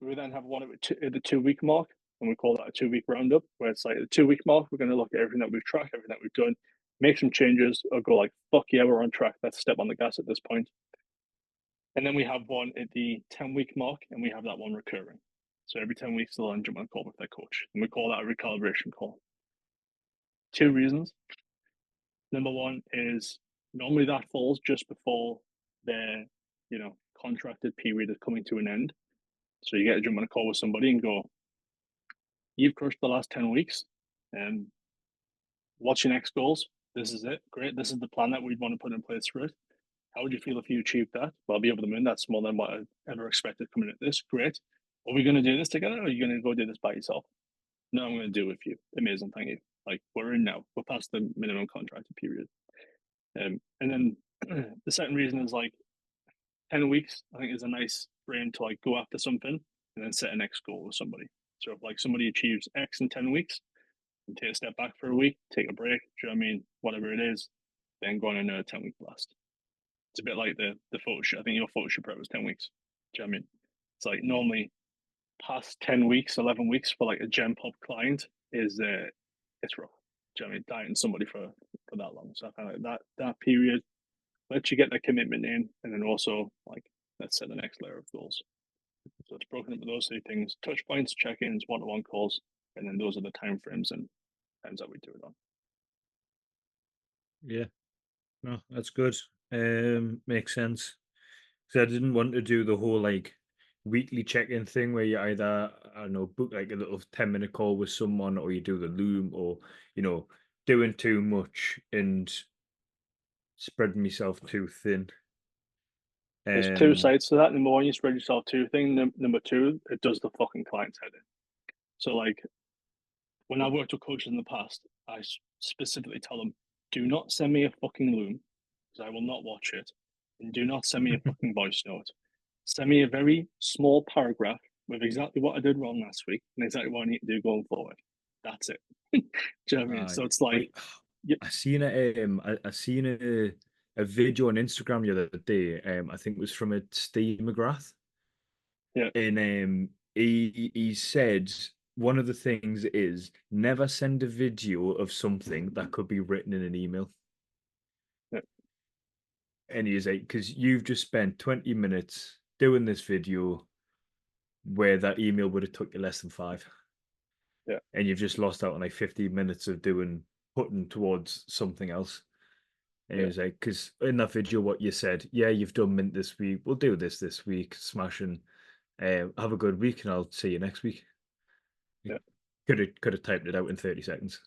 Speaker 1: We then have one at the 2 week mark, and we call that a 2 week roundup, where it's like the 2 week mark, we're going to look at everything that we've tracked, everything that we've done, make some changes, or go like, fuck yeah, we're on track. Let's step on the gas at this point. And then we have one at the 10 week mark, and we have that one recurring. So every 10 weeks, they'll jump on a call with their coach, and we call that a recalibration call. 2 reasons. Number one is normally that falls just before their, contracted period is coming to an end. So you get to jump on a call with somebody and go, you've crushed the last 10 weeks. And what's your next goals? This is it. Great. This is the plan that we'd want to put in place for it. How would you feel if you achieved that? Well, I'll be over the moon. That's more than what I ever expected coming at this. Great. Are we going to do this together, or are you going to go do this by yourself? No, I'm going to do it with you. Amazing. Thank you. Like, we're in now. We're past the minimum contracted period. And then the second reason is like 10 weeks, I think, is a nice frame to like go after something and then set a next goal with somebody. So if like somebody achieves X in 10 weeks, and take a step back for a week, take a break, do you know what I mean? Whatever it is, then go on another 10-week blast. It's a bit like the photo shoot. I think your photo shoot prep was 10 weeks. Do you know what I mean? It's like normally past 10 weeks, 11 weeks for like a Gen Pop client is it's rough. Do you know what I mean? Dieting somebody for that long. So I kind of like that period lets you get that commitment in, and then also like let's set the next layer of goals. So it's broken up with those 3 things: touch points, check-ins, one-to-one calls, and then those are the time frames and times that we do it on.
Speaker 2: Yeah, no, that's good. Makes sense. Because I didn't want to do the whole like weekly check-in thing where you either, I don't know, book like a little 10-minute call with someone, or you do the Loom, or doing too much and spreading myself too thin.
Speaker 1: There's 2
Speaker 2: Um,
Speaker 1: sides to that. Number one, you spread yourself too thin. Number two, it does the fucking client's head in. So like when I worked with coaches in the past, I specifically tell them, do not send me a fucking Loom because I will not watch it, and do not send me a fucking voice note. Send me a very small paragraph with exactly what I did wrong last week and exactly what I need to do going forward. That's it. Do you know what I mean?
Speaker 2: I,
Speaker 1: So it's like, yeah,
Speaker 2: I seen I seen a video on Instagram the other day. I think it was from a Steve McGrath,
Speaker 1: yeah,
Speaker 2: and he said one of the things is never send a video of something that could be written in an email.
Speaker 1: yeah,
Speaker 2: And he's like, because you've just spent 20 minutes doing this video where that email would have took you less than 5,
Speaker 1: yeah,
Speaker 2: and you've just lost out on like 15 minutes of putting towards something else. And he
Speaker 1: yeah,
Speaker 2: was like, because in that video, what you said, yeah, you've done Mint this week. We'll do this week, smashing. Have a good week, and I'll see you next week.
Speaker 1: yeah.
Speaker 2: Could have typed it out in 30 seconds.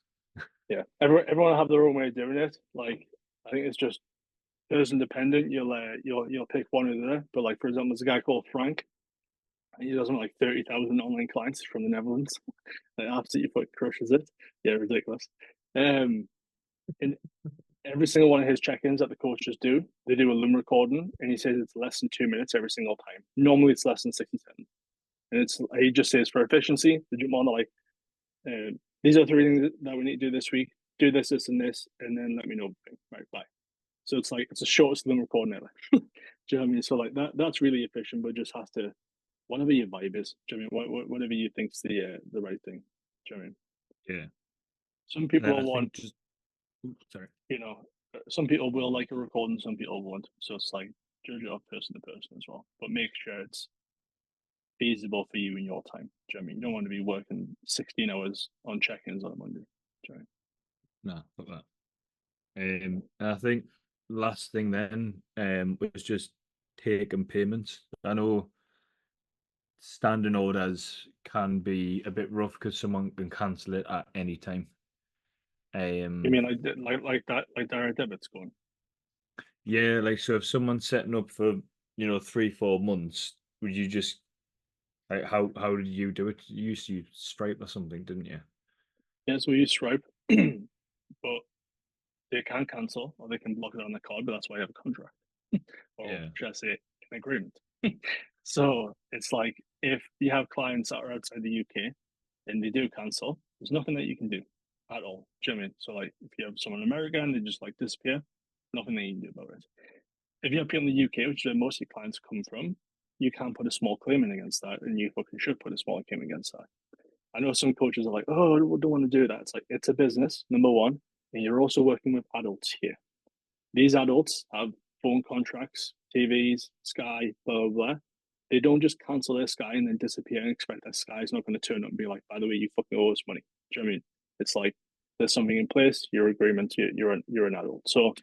Speaker 1: Yeah. Everyone will have their own way of doing it. Like I think it's just person dependent. You'll pick one or the other. But like for example, there's a guy called Frank. And he does like 30,000 online clients from the Netherlands. Like absolutely fucking crushes it. Yeah, ridiculous. And every single one of his check-ins that the coaches do, they do a Loom recording, and he says it's less than 2 minutes every single time. Normally, it's less than 60 seconds. And he just says for efficiency, the jump on like, these are 3 things that we need to do this week. Do this, this, and this, and then let me know. Right, bye. So it's like it's the shortest Loom recording ever. Do you know what I mean? So like that's really efficient, but just has to whatever your vibe is. Do you know what I mean? Whatever you think's the right thing. Do you know what I mean?
Speaker 2: Yeah.
Speaker 1: Some
Speaker 2: And
Speaker 1: people
Speaker 2: then I
Speaker 1: will want,
Speaker 2: think just, sorry.
Speaker 1: you know, some people will like a recording, some people won't. So it's like judge it off person to person as well. But make sure it's feasible for you in your time. Do you know what I mean? You don't want to be working 16 hours on check-ins on a Monday. Do you know
Speaker 2: No, fuck that. And I think last thing then was just taking payments. I know standing orders can be a bit rough because someone can cancel it at any time.
Speaker 1: You
Speaker 2: Um,
Speaker 1: mean like that, like direct debits going?
Speaker 2: yeah, like so if someone's setting up for 3-4 months, would you just like how did you do it? You used to use Stripe or something, didn't you?
Speaker 1: Yeah, so we use Stripe, but they can cancel or they can block it on the card, but that's why I have a contract, or
Speaker 2: Yeah.
Speaker 1: should I say, an agreement. So it's like if you have clients that are outside the UK and they do cancel, there's nothing that you can do at all. Do you know what I mean? So like if you have someone in America and they just like disappear, nothing that you can do about it. If you have people in the UK, which is where most of your clients come from, you can put a small claim in against that, and you fucking should put a small claim against that. I know some coaches are like, oh, I don't want to do that. It's like, it's a business, number one, and you're also working with adults here. These adults have phone contracts, TVs, Sky, blah, blah, blah. They don't just cancel their Sky and then disappear and expect that Sky is not going to turn up and be like, by the way, you fucking owe us money. Do you know what I mean? It's like, there's something in place, your agreement, you're an adult. So,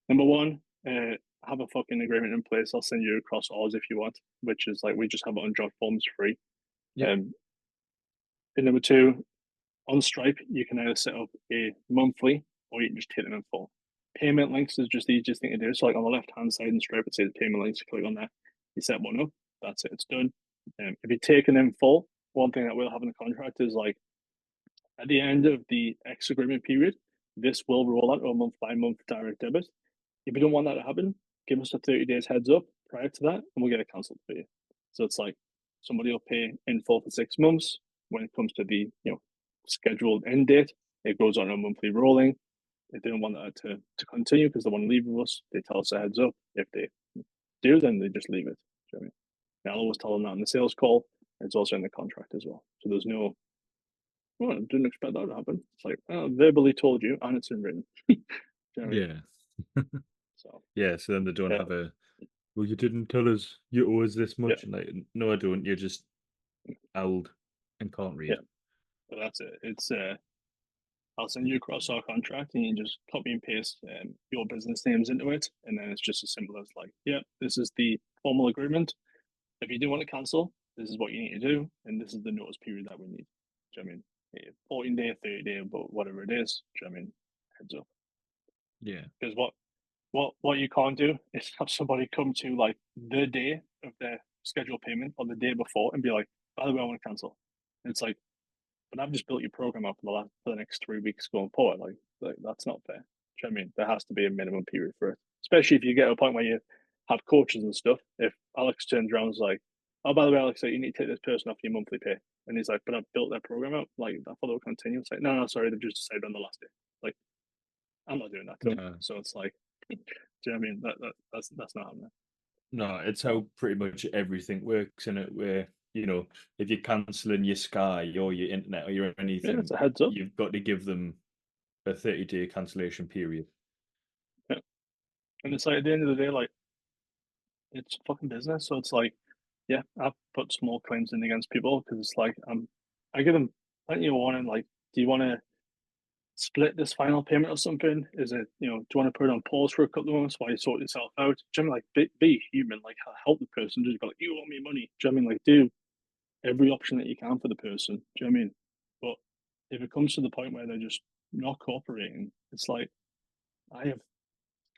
Speaker 1: number one, have a fucking agreement in place. I'll send you across ours if you want, which is like, we just have it on job forms free.
Speaker 2: Yep.
Speaker 1: And number two, on Stripe, you can either set up a monthly or you can just hit them in full. Payment links is just the easiest thing to do. So, like on the left hand side in Stripe, it says payment links. You click on that, you set one up. That's it. It's done. If you're taking in full, one thing that we'll have in the contract is like at the end of the X agreement period, this will roll out a month by month direct debit. If you don't want that to happen, give us a 30 days heads up prior to that, and we'll get it cancelled for you. So it's like somebody will pay in full for 6 months. When it comes to the scheduled end date, it goes on a monthly rolling. If they don't want that to continue because they want to leave with us, they tell us a heads up. If they do, then they just leave it. Do you know what I mean? And I'll always tell them that in the sales call. It's also in the contract as well. So there's no, oh, I didn't expect that to happen. It's like, oh, verbally told you and it's in written. Do you know what I mean?
Speaker 2: Yeah.
Speaker 1: So,
Speaker 2: Yeah, so then they don't
Speaker 1: yeah,
Speaker 2: have a, well, you didn't tell us you owe us this
Speaker 1: yeah,
Speaker 2: much. And like, no, I don't. You're just old and can't
Speaker 1: yeah.
Speaker 2: read.
Speaker 1: But that's it. It's I'll send you across our contract and you just copy and paste your business names into it. And then it's just as simple as like, yeah, this is the formal agreement. If you do want to cancel, this is what you need to do. And this is the notice period that we need. Do you know what I mean? 14 day, 30 day, but whatever it is, do you know what I mean? Heads up.
Speaker 2: Yeah.
Speaker 1: Because what you can't do is have somebody come to like the day of their scheduled payment or the day before and be like, by the way, I want to cancel. And it's like, but I've just built your program up for the next 3 weeks going forward. Like that's not fair. Do you know what I mean? There has to be a minimum period for it, especially if you get to a point where you have coaches and stuff. If Alex turns around and is like, "Oh, by the way, Alex, you need to take this person off your monthly pay," and he's like, "But I've built their program up. Like I thought it would continue." It's like, no, sorry, they've just decided on the last day. Like I'm not doing that to them.
Speaker 2: No,
Speaker 1: So it's like, do you know what I mean? That's not happening.
Speaker 2: no, it's
Speaker 1: So
Speaker 2: how pretty much everything works in it. Where if you're cancelling your Sky or your internet or your
Speaker 1: yeah, it's
Speaker 2: anything,
Speaker 1: a heads up.
Speaker 2: you've got to give them a 30-day cancellation period.
Speaker 1: Yeah. And it's like at the end of the day, like it's fucking business. So it's like, yeah, I've put small claims in against people because it's like I give them plenty of warning. Like, do you want to split this final payment or something? Is it do you want to put it on pause for a couple of months while you sort yourself out? Do you know what I mean? Like be human, like help the person. Just go like you owe me money. Do you know what I mean? Like do every option that you can for the person. Do you know what I mean? But if it comes to the point where they're just not cooperating, it's like I have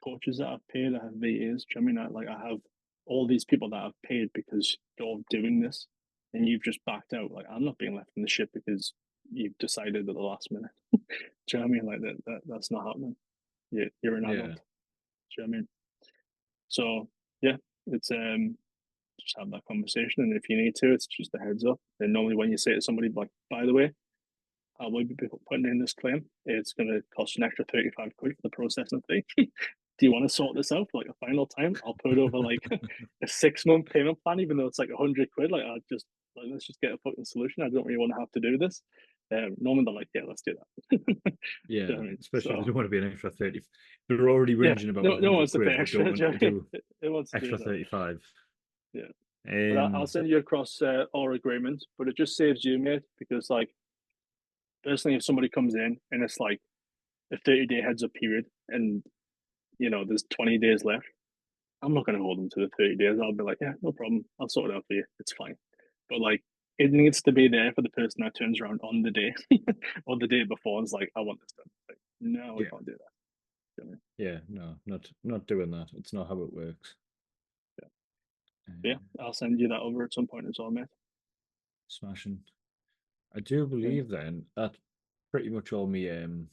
Speaker 1: coaches that I've paid, I have VAs. Do you know what I mean? I have all these people that I've paid because you're doing this and you've just backed out. Like I'm not being left in the shit because you've decided at the last minute. Do you know what I mean? Like that's not happening. You're an adult.
Speaker 2: Yeah,
Speaker 1: Do you know what I mean? So yeah, it's just have that conversation, and if you need to, it's just a heads up. And normally when you say to somebody like, by the way, I will be putting in this claim. It's going to cost an extra 35 quid for the processing fee. Do you want to sort this out for like a final time? I'll put it over like a 6 month payment plan, even though it's like 100 quid. Like I just like let's just get a fucking solution. I don't really want to have to do this. Normally they're like, yeah, let's do that. Do you know
Speaker 2: yeah.
Speaker 1: what I mean?
Speaker 2: Especially if they
Speaker 1: So
Speaker 2: don't want to be an extra 30. They're already
Speaker 1: yeah,
Speaker 2: whinging about
Speaker 1: no one
Speaker 2: 100
Speaker 1: wants to pay
Speaker 2: quid, but don't
Speaker 1: extra. Do
Speaker 2: want
Speaker 1: you know
Speaker 2: to
Speaker 1: what I mean?
Speaker 2: do
Speaker 1: It wants to do
Speaker 2: extra
Speaker 1: that.
Speaker 2: 35.
Speaker 1: Yeah. But I'll
Speaker 2: Um,
Speaker 1: send you across our agreement, but it just saves you, mate, because like personally, if somebody comes in and it's like a 30-day heads up period and there's 20 days left, I'm not going to hold them to the 30 days. I'll be like, yeah, no problem. I'll sort it out for you. It's fine. but like it needs to be there for the person that turns around on the day or the day before and is like, I want this done. Like, no, we
Speaker 2: Yeah.
Speaker 1: can't do that. You know what I mean?
Speaker 2: Yeah, no, not doing that. It's not how it works.
Speaker 1: Yeah. But yeah,
Speaker 2: Um,
Speaker 1: I'll send you that over at some point as well, mate.
Speaker 2: Smashing. I do
Speaker 1: Yeah.
Speaker 2: believe then that pretty much all my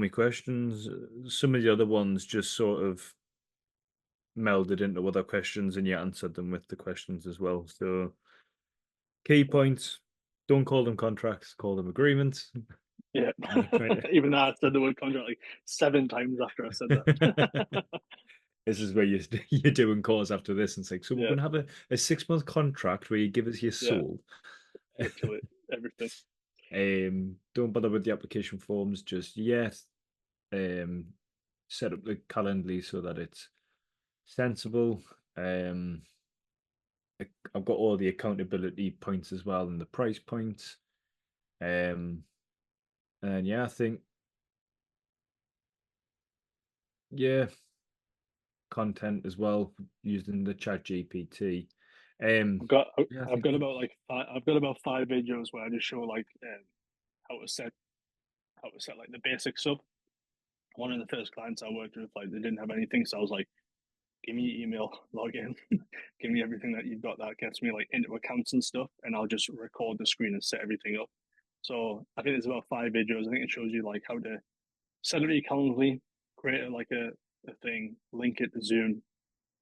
Speaker 2: questions. Some of the other ones just sort of melded into other questions, and you answered them with the questions as well. So key points: don't call them contracts, call them agreements.
Speaker 1: Yeah.
Speaker 2: Not trying to.
Speaker 1: Even though I said the word contract like 7 times after I said that.
Speaker 2: This is where you're doing calls after this, and it's like, so we're
Speaker 1: Yeah.
Speaker 2: gonna have a 6 month contract where you give us your
Speaker 1: Yeah.
Speaker 2: soul.
Speaker 1: Literally everything.
Speaker 2: Don't bother with the application forms just yet. Um, Set up the Calendly so that it's sensible. I've got all the accountability points as well and the price points. And yeah, I think yeah, content as well using the Chat GPT.
Speaker 1: I've got
Speaker 2: Yeah, I
Speaker 1: I've
Speaker 2: think
Speaker 1: got about like I've got about 5 videos where I just show like how to set like the basics up. One of the first clients I worked with, like they didn't have anything, so I was like, give me your email, log in, give me everything that you've got that gets me like into accounts and stuff, and I'll just record the screen and set everything up. So I think there's about 5 videos. I think it shows you like how to set up your Calendly, create a thing, link it to Zoom.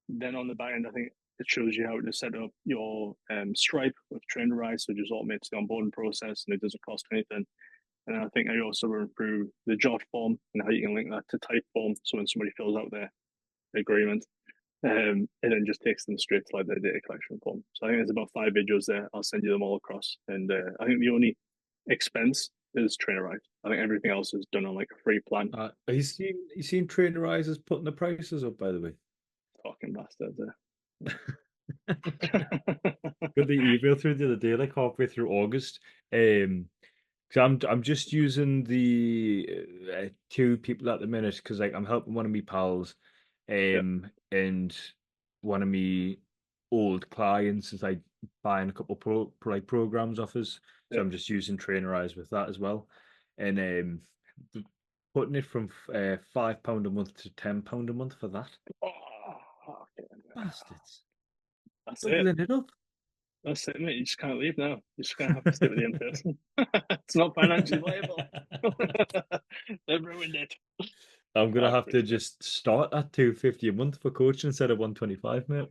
Speaker 1: Then on the back end, I think it shows you how to set up your Stripe with Trainerize, so just automates the onboarding process and it doesn't cost anything. And then I think I also run through the Jot form and how you can link that to Typeform. So when somebody fills out their agreement, it then just takes them straight to like their data collection form. So I think there's about 5 videos there. I'll send you them all across. And I think the only expense is Trainerize. I think everything else is done on like a free plan.
Speaker 2: you seen Trainerize putting the prices up, by the way.
Speaker 1: Fucking bastards there.
Speaker 2: Got the email through the other day, like halfway through August. So I'm just using the two people at the minute because like I'm helping one of my pals,
Speaker 1: Yeah,
Speaker 2: and one of me old clients is like buying a couple like programs off us. So
Speaker 1: yeah.
Speaker 2: I'm just using Trainerize with that as well, and putting it from £5 a month to £10 a month for that.
Speaker 1: Oh, okay.
Speaker 2: Bastards,
Speaker 1: That's it.
Speaker 2: doubling it up.
Speaker 1: That's it, mate. You just can't leave now. You're just gonna have to stick with the in person. It's not financially viable. They've ruined it.
Speaker 2: I'm gonna
Speaker 1: Oh,
Speaker 2: have to
Speaker 1: Christian.
Speaker 2: just start at 250 a month for coaching instead of 125, mate.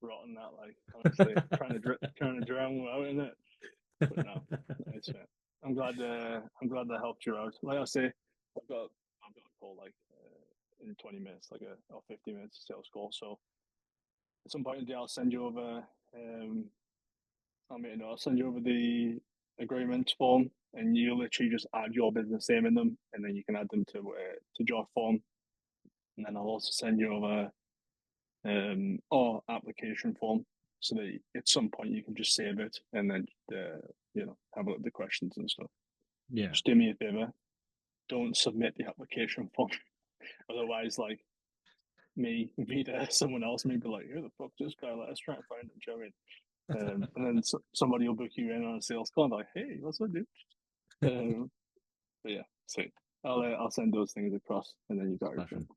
Speaker 1: Rotten that, like honestly, trying to drown me out in it. But no, it's fair. I'm glad that helped you out. Like I say, I've got a call like in 20 minutes, like a or 50 minutes sales call. So at some point in the day, I'll send you over. I'll send you over the agreement form, and you literally just add your business name in them, and then you can add them to Jot form, and then I'll also send you over our application form, so that at some point you can just save it and then have a look at the questions and stuff.
Speaker 2: Yeah.
Speaker 1: Just do me a favor, don't submit the application form, otherwise like me to someone else may be like, who the fuck this guy? Let's try and find him. Do you know what I mean? And then somebody will book you in on a sales call and be like, hey, what's up, dude? But yeah, sweet. I'll send those things across, and then you got everything.
Speaker 2: Smashing.